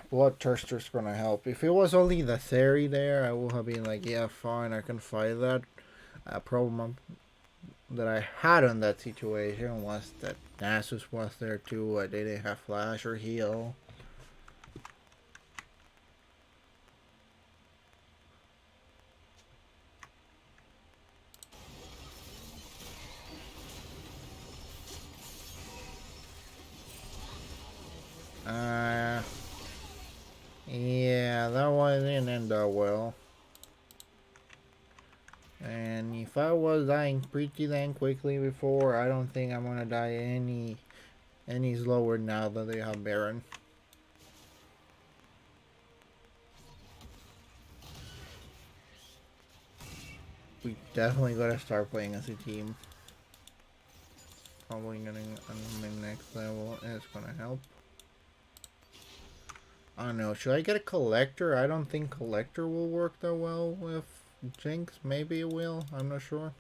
A: Bloodthirster's gonna help. If it was only the Theory there, I would have been like, yeah, fine, I can fight that. A problem that I had on that situation was that Nasus was there too. I didn't have flash or heal. Yeah, that one didn't end that well. And if I was dying pretty dang quickly before, I don't think I'm gonna die any slower now that they have Baron. We definitely gotta start playing as a team. Probably getting on my next level is gonna help. I don't know, should I get a Collector? I don't think Collector will work that well with Jinx. Maybe it will, I'm not sure.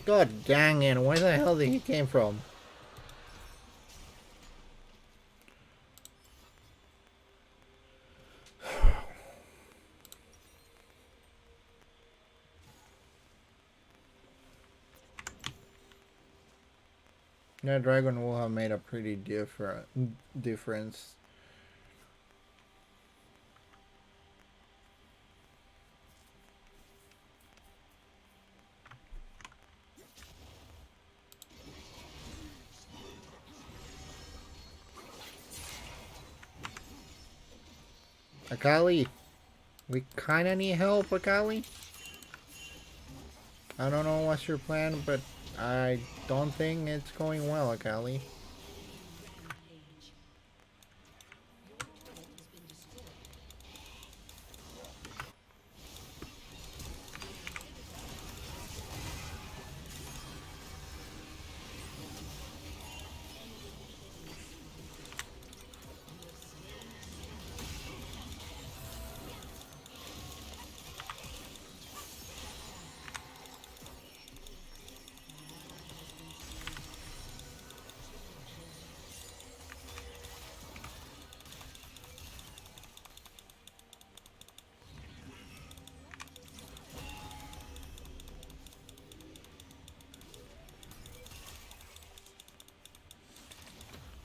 A: God dang it, where the hell did he came from? That dragon will have made a pretty difference. Akali, we kinda need help, Akali. I don't know what's your plan, but I don't think it's going well, Akali.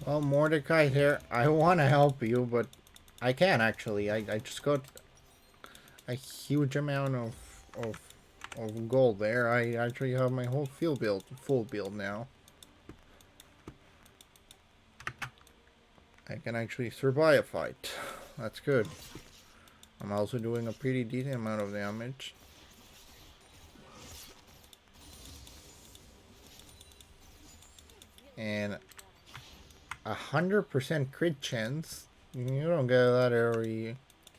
A: Well, Mordecai here, I want to help you, but I can't actually. I just got a huge amount of gold there. I actually have my whole field build, full build now. I can actually survive a fight. That's good. I'm also doing a pretty decent amount of damage. And 100% crit chance. You don't get that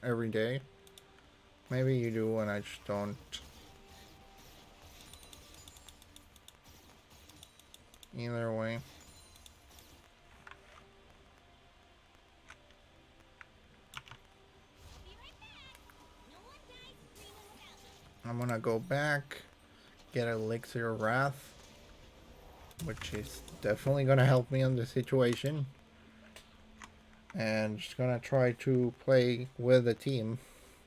A: every day. Maybe you do and I just don't. Either way. I'm gonna go back, get Elixir of Wrath. which is definitely gonna help me in this situation. And just gonna try to play with the team.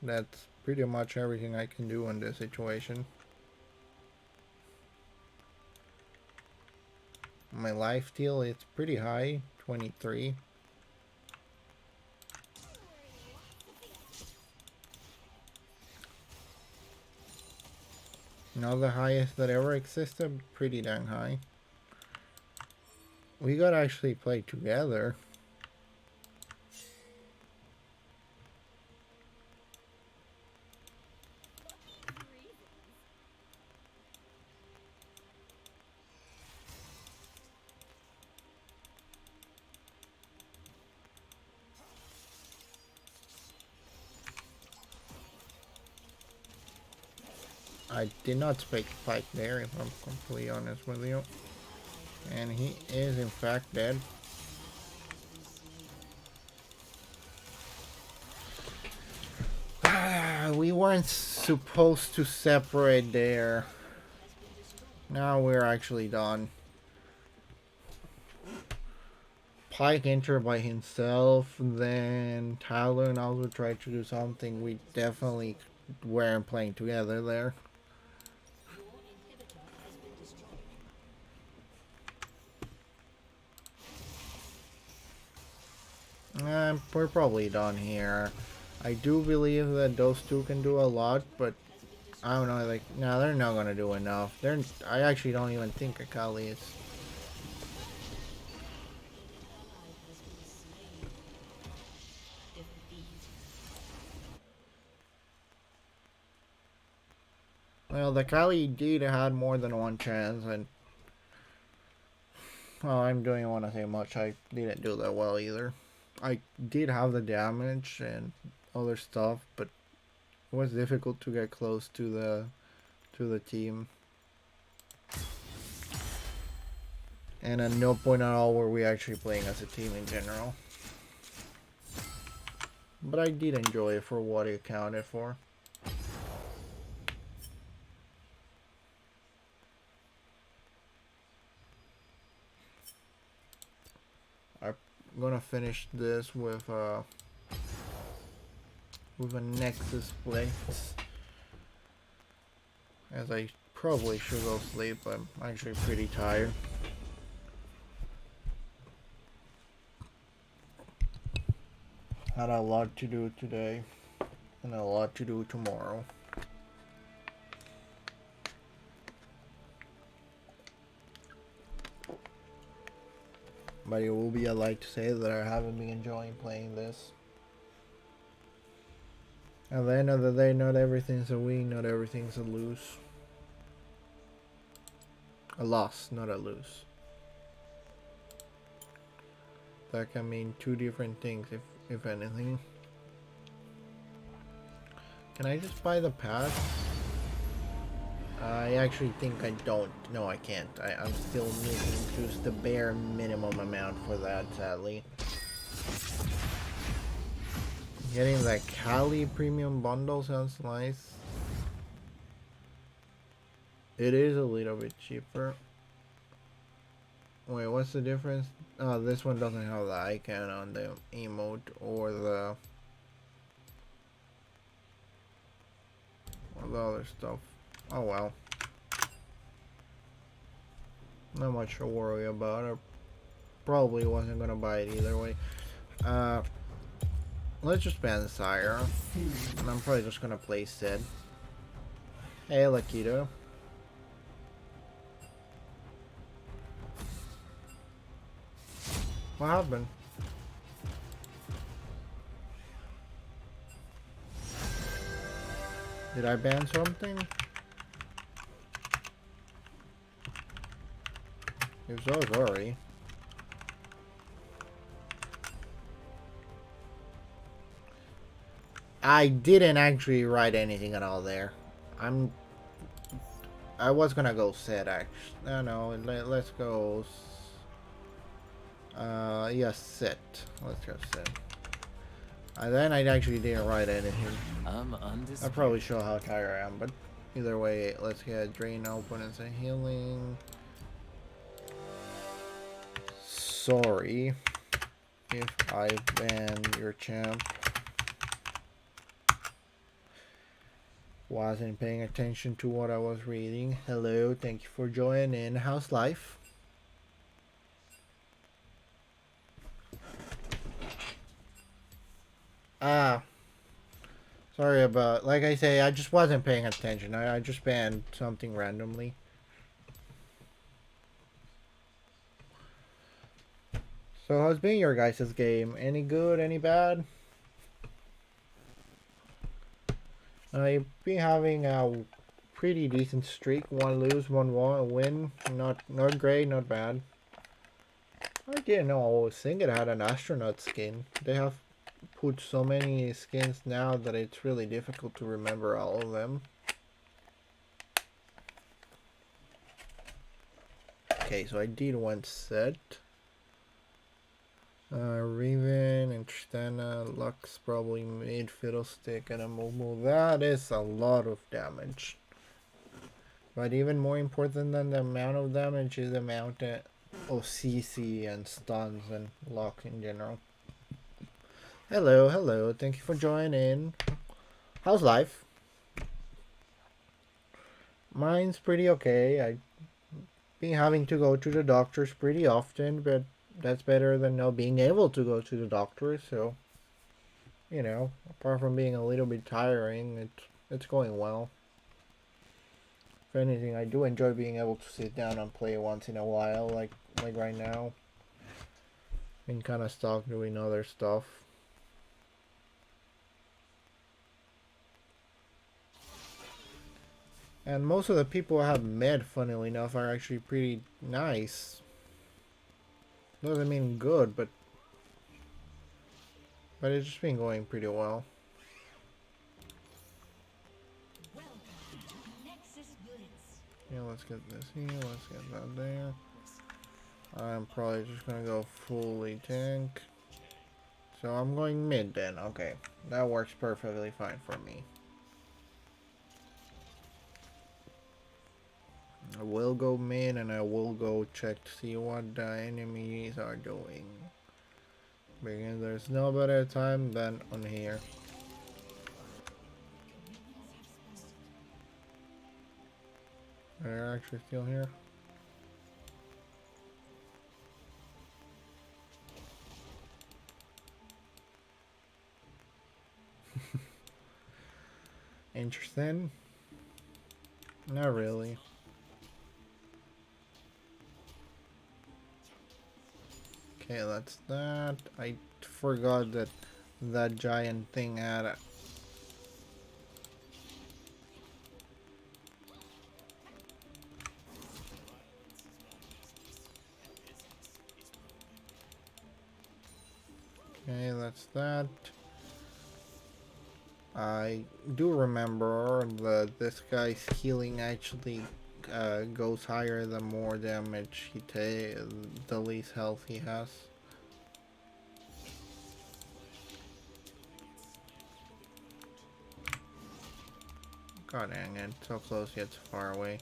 A: That's pretty much everything I can do in this situation. My life steal is pretty high, 23. Not the highest that ever existed, pretty dang high. We gotta actually play together. I did not spike there, if I'm completely honest with you. And he is in fact dead. We weren't supposed to separate there. Now we're actually done. Pike entered by himself, then Tyler and also tried to do something. We definitely weren't playing together there. We're probably done here. I do believe that those two can do a lot, but I don't know, like, no, they're not gonna do enough. I actually don't even think Akali is. Well, the Kali did had more than one chance, and well, I don't want to say much. I didn't do that well either. I did have the damage and other stuff, but it was difficult to get close to the team. And at no point at all were we actually playing as a team in general. But I did enjoy it for what it accounted for. I'm gonna finish this with a Nexus play, as I probably should go sleep. I'm actually pretty tired. Had a lot to do today and a lot to do tomorrow. But it will be a light to say that I haven't been enjoying playing this. At the end of the day, not everything's a win, not everything's a lose. A loss, not a lose. That can mean two different things, if anything. Can I just buy the pass? I actually think I don't. No, I can't. I'm still missing just the bare minimum amount for that, sadly. Getting that Kali premium bundle sounds nice. It is a little bit cheaper. Wait, what's the difference? Oh, this one doesn't have the icon on the emote or the other stuff. Oh well. Not much to worry about. I probably wasn't gonna buy it either way. Let's just ban Sire. And I'm probably just gonna play Sid. Hey, Lakito. What happened? Did I ban something? If so, sorry. I didn't actually write anything at all there. I was gonna go Sid actually. No, let's go. Yes, Sid. Let's go Sid. Then I actually didn't write anything. I probably show how tired I am, but either way, let's get Drain open and say healing. sorry if I banned your champ. Wasn't paying attention to what I was reading. Hello, thank you for joining in. How's life? Ah, sorry about, like I say, I just wasn't paying attention. I just banned something randomly. So how's been your guys' game? Any good, any bad? I've been having a pretty decent streak. One lose, one win. Not great, not bad. I didn't know Singed had an astronaut skin. They have put so many skins now that it's really difficult to remember all of them. Okay, so I did one set. Riven and Tristana, Lux probably mid, Fiddlestick, and a Momo. That is a lot of damage. But even more important than the amount of damage is the amount of CC and stuns and luck in general. Hello, hello. Thank you for joining. How's life? Mine's pretty okay. I've been having to go to the doctors pretty often, but that's better than not being able to go to the doctor. So, you know, apart from being a little bit tiring, it's going well. If anything, I do enjoy being able to sit down and play once in a while, like right now. Been kind of stuck doing other stuff. And most of the people I have met, funnily enough, are actually pretty nice. Doesn't mean good, but it's just been going pretty well. Yeah, let's get this here, let's get that there. I'm probably just gonna go fully tank. So I'm going mid then, okay. That works perfectly fine for me. I will go mid and I will go check to see what the enemies are doing. Because there's no better time than on here. They're actually still here. Interesting. Not really. Okay, that's that. I forgot that that giant thing had a... Okay, that's that. I do remember that this guy's healing actually goes higher the more damage he takes, the least health he has. God dang it, so close yet so far away.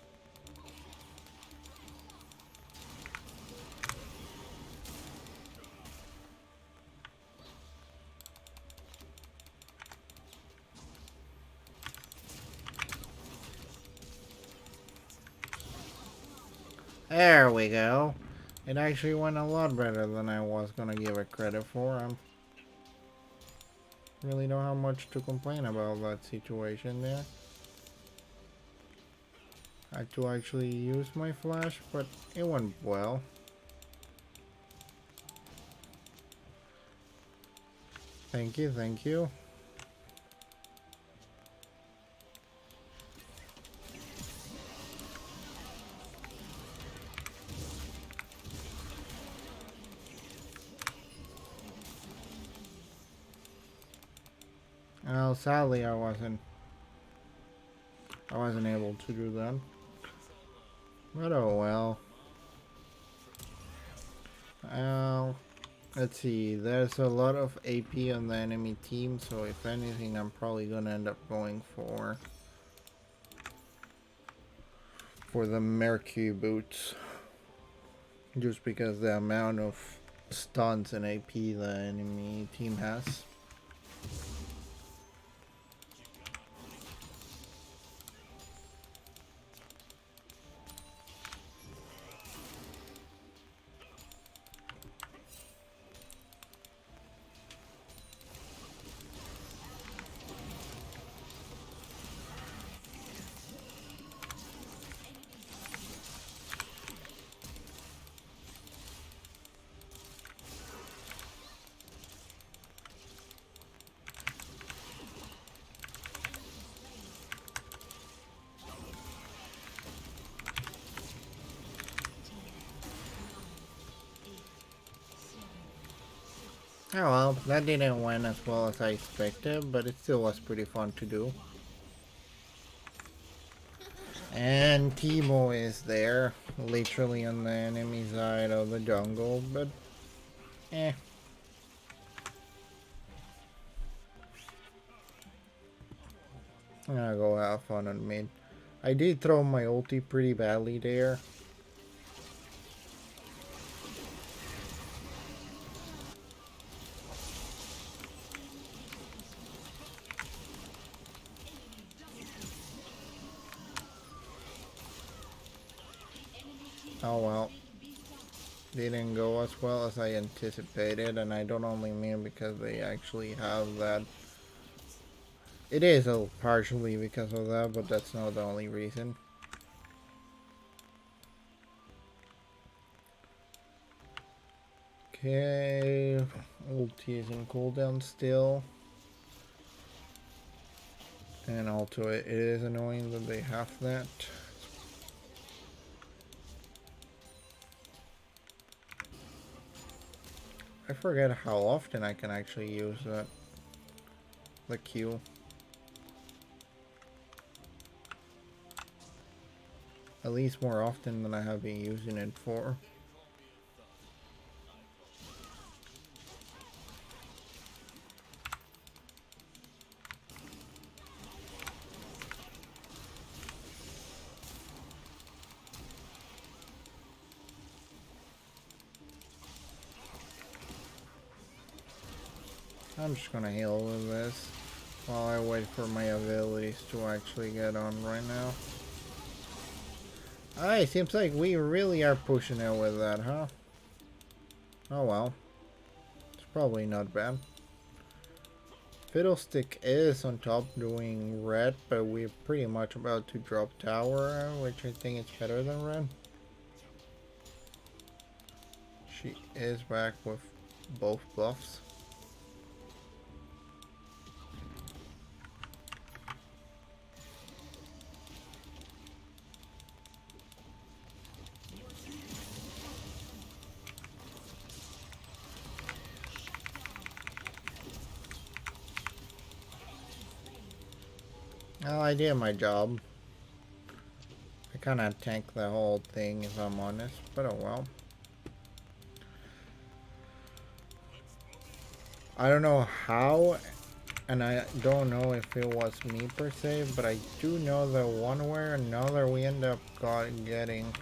A: There we go. It actually went a lot better than I was gonna give it credit for. I really don't have much to complain about that situation there. I had to actually use my flash, but it went well. Thank you, thank you. Well, sadly I wasn't able to do that. But oh well. Let's see, there's a lot of AP on the enemy team, so if anything I'm probably gonna end up going for the Mercury boots. Just because the amount of stuns and AP the enemy team has. Oh well, that didn't win as well as I expected, but it still was pretty fun to do. And Teemo is there, literally on the enemy side of the jungle, but eh. I'm gonna go have fun on mid. I did throw my ulti pretty badly there. Oh well. Didn't go as well as I anticipated, and I don't only mean because they actually have that. It is partially because of that, but that's not the only reason. Okay, ulti is in cooldown still. And also it is annoying that they have that. I forget how often I can actually use that. The Q. At least more often than I have been using it for. I'm just gonna heal with this while I wait for my abilities to actually get on right now. Alright, seems like we really are pushing it with that, huh? Oh well. It's probably not bad. Fiddlestick is on top doing red, but we're pretty much about to drop tower, which I think is better than red. She is back with both buffs. Well, I did my job. I kinda tanked the whole thing if I'm honest, but oh well. I don't know how, and I don't know if it was me per se, but I do know that one way or another we end up getting.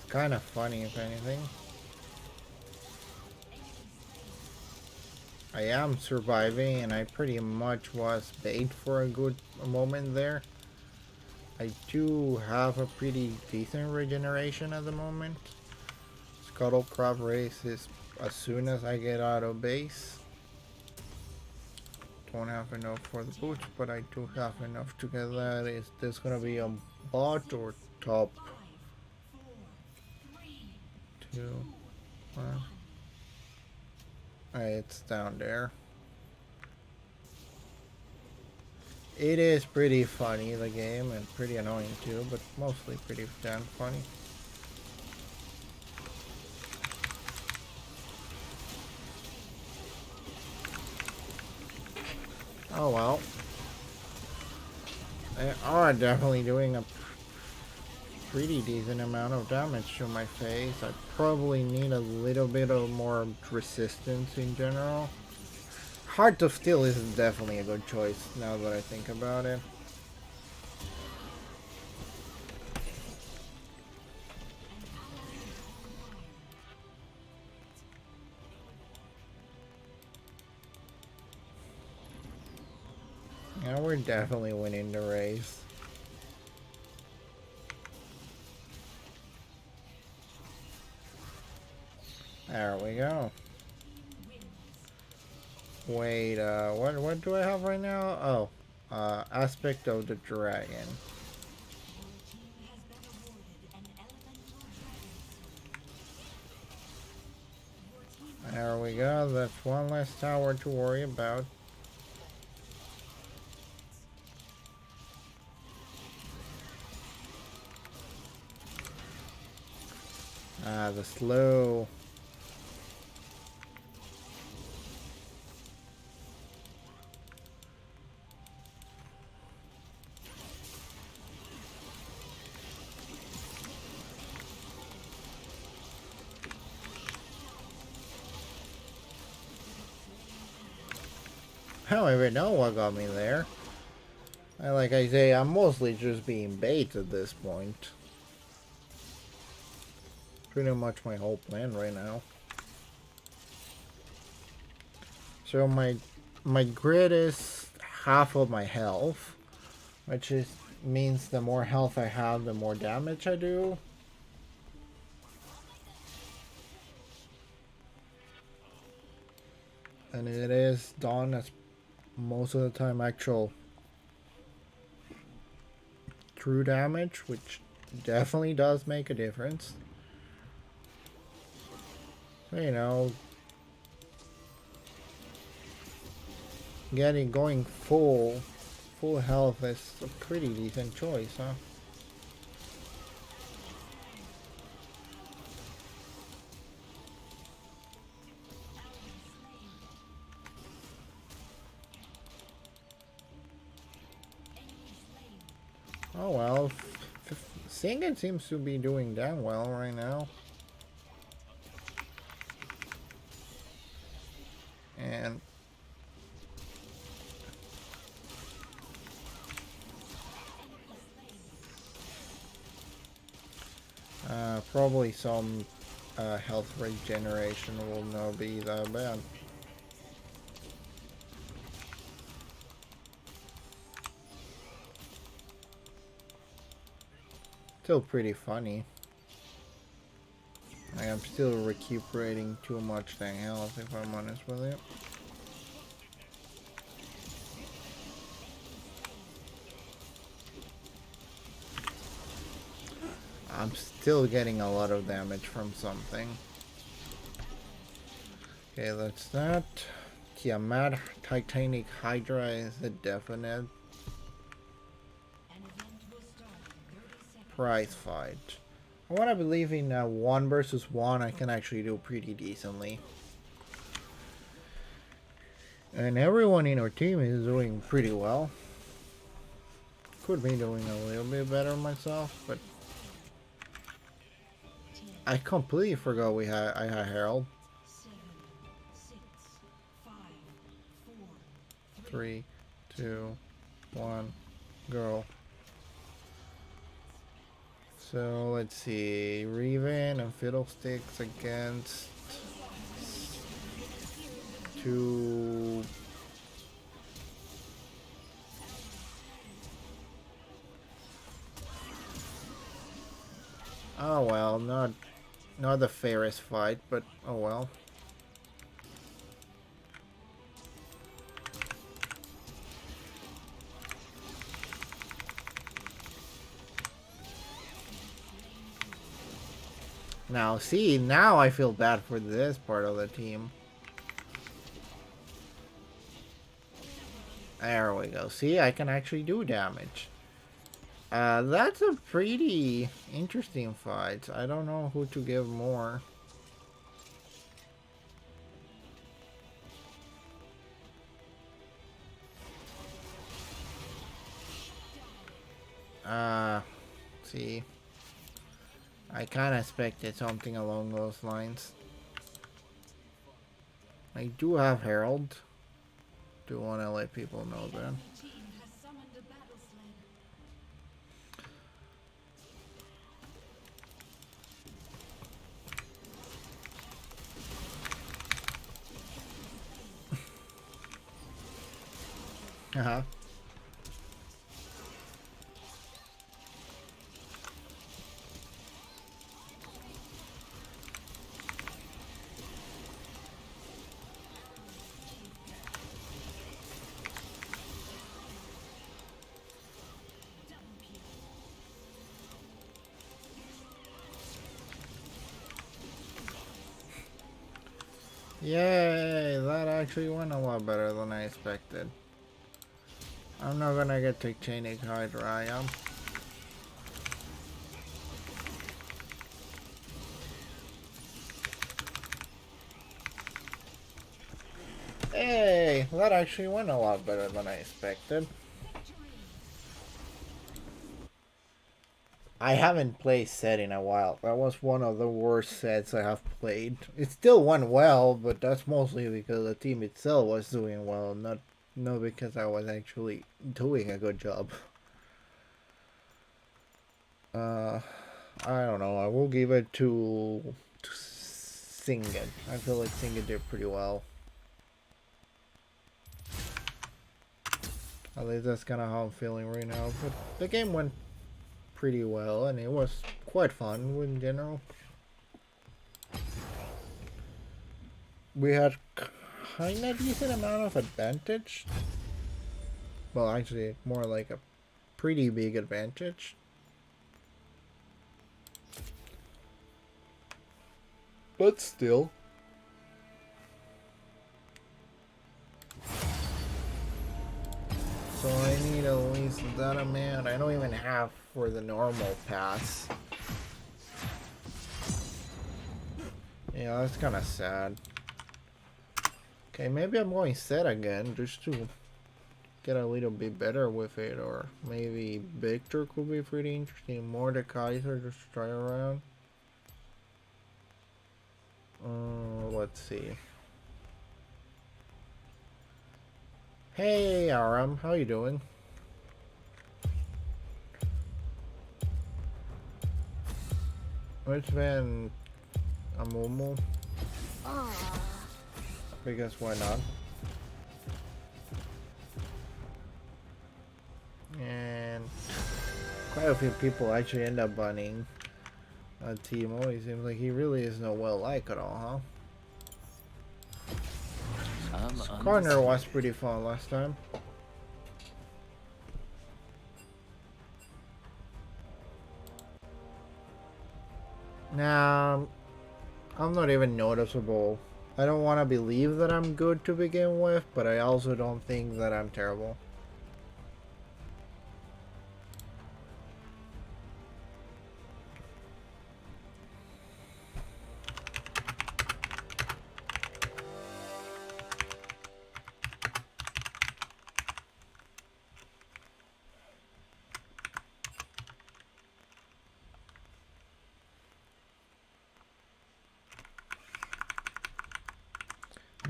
A: Kind of funny, if anything. I am surviving, and I pretty much was bait for a good moment there. I do have a pretty decent regeneration at the moment. Scuttlecraft race is as soon as I get out of base. Don't have enough for the boots, but I do have enough to get that. Is this gonna be a bot or top? 2, 1. It's down there. It is pretty funny, the game, and pretty annoying too, but mostly pretty damn funny. Oh well. They are definitely doing a pretty decent amount of damage to my face. I probably need a little bit of more resistance in general. Heart of Steel is definitely a good choice now that I think about it. Yeah, we're definitely winning the race. There we go. Wait, what do I have right now? Oh, Aspect of the Dragon. There we go. That's one less tower to worry about. Ah, the slow. I don't even know what got me there. Like I say, I'm mostly just being bait at this point. Pretty much my whole plan right now. So my grid is half of my health, which is means the more health I have, the more damage I do. And it is done as most of the time actual true damage, which definitely does make a difference. So, you know, going full health is a pretty decent choice, huh? Oh well, Singen seems to be doing damn well right now. And probably some health regeneration will not be that bad. Still pretty funny. I am still recuperating too much dang health, if I'm honest with you. I'm still getting a lot of damage from something. Okay, that's that. Tiamat Titanic Hydra is a definite. Prize fight. I want to believe in 1 versus 1 I can actually do pretty decently. And everyone in our team is doing pretty well. Could be doing a little bit better myself, but I completely forgot I had Herald. 3, 2, 1, go. So let's see, Riven and Fiddlesticks against 2. Oh well, not the fairest fight, but oh well. Now, see, now I feel bad for this part of the team. There we go. See, I can actually do damage. That's a pretty interesting fight. I don't know who to give more. See. I kind of expected something along those lines. I do have Herald. Do want to let people know that. Uh-huh. Yay! That actually went a lot better than I expected. I'm not gonna get to Chainic Hydra, I am. Hey! That actually went a lot better than I expected. I haven't played Set in a while. That was one of the worst sets I have played. It still went well, but that's mostly because the team itself was doing well, not because I was actually doing a good job. I don't know. I will give it to Singen. I feel like Singen did pretty well. At least that's kind of how I'm feeling right now. But the game went pretty well, and it was quite fun in general. We had kind of decent amount of advantage. Well, actually, more like a pretty big advantage. But still. So I need at least that amount. I don't even have for the normal pass. Yeah, that's kind of sad. Okay, maybe I'm going Set again just to get a little bit better with it, or maybe Victor could be pretty interesting. Mordekaiser just try around. Let's see. Hey Aram, how you doing? It's been a Momo. Because why not? And quite a few people actually end up banning Teemo. He seems like he really is not well liked at all, huh? Corner was pretty fun last time. Nah, I'm not even noticeable. I don't want to believe that I'm good to begin with, but I also don't think that I'm terrible.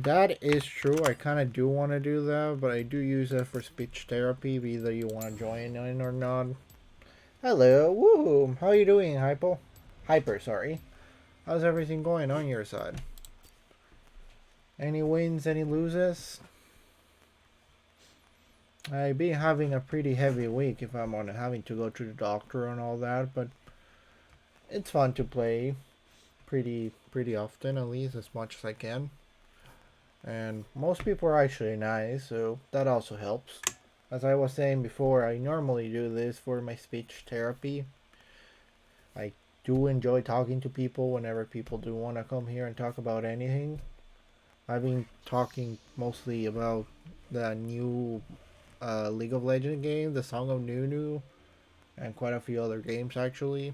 A: That is true. I kind of do want to do that, but I do use that for speech therapy, whether you want to join in or not. Hello, woo! How you doing, Hyper, sorry. How's everything going on your side? Any wins, any loses? I've been having a pretty heavy week if I'm on having to go to the doctor and all that, but it's fun to play pretty often, at least as much as I can. And most people are actually nice, so that also helps. As I was saying before, I normally do this for my speech therapy. I do enjoy talking to people whenever people do want to come here and talk about anything. I've been talking mostly about the new League of Legends game, the Song of Nunu, and quite a few other games actually.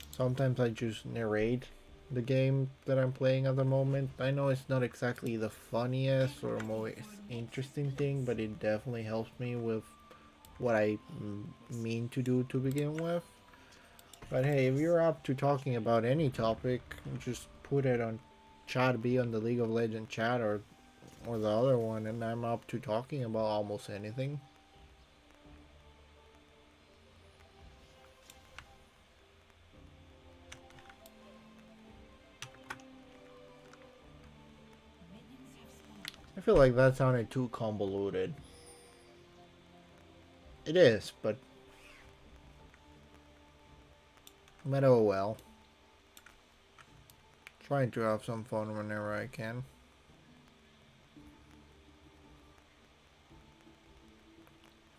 A: Sometimes I just narrate the game that I'm playing at the moment. I know it's not exactly the funniest or most interesting thing, but it definitely helps me with what I mean to do to begin with. But hey, if you're up to talking about any topic, just put it on chat, be on the League of Legends chat, or or the other one, and I'm up to talking about almost anything. I feel like that sounded too convoluted. It is, but oh well. Trying to have some fun whenever I can.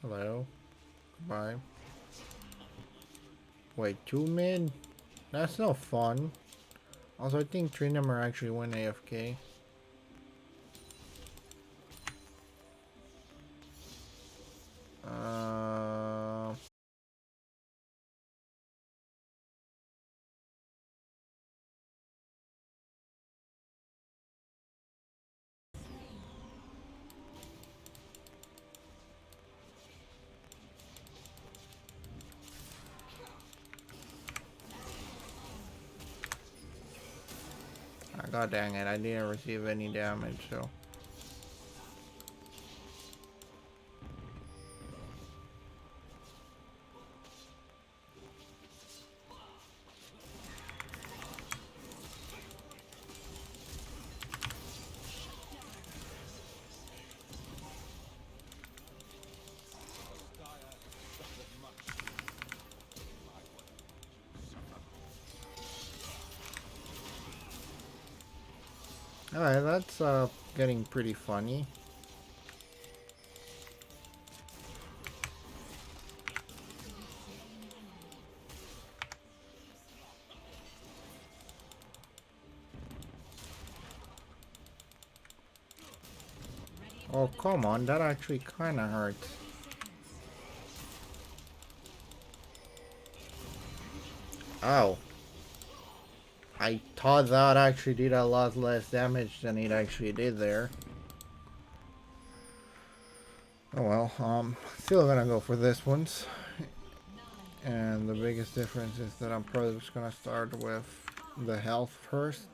A: Hello. Bye. Wait, 2 mid? That's no fun. Also, I think 3 of them are actually 1 AFK. God dang it, I didn't receive any damage, so. Alright, that's getting pretty funny. Oh, come on, that actually kinda hurts. Ow. I thought that actually did a lot less damage than it actually did there. Oh well, still gonna go for this ones. And the biggest difference is that I'm probably just gonna start with the health first.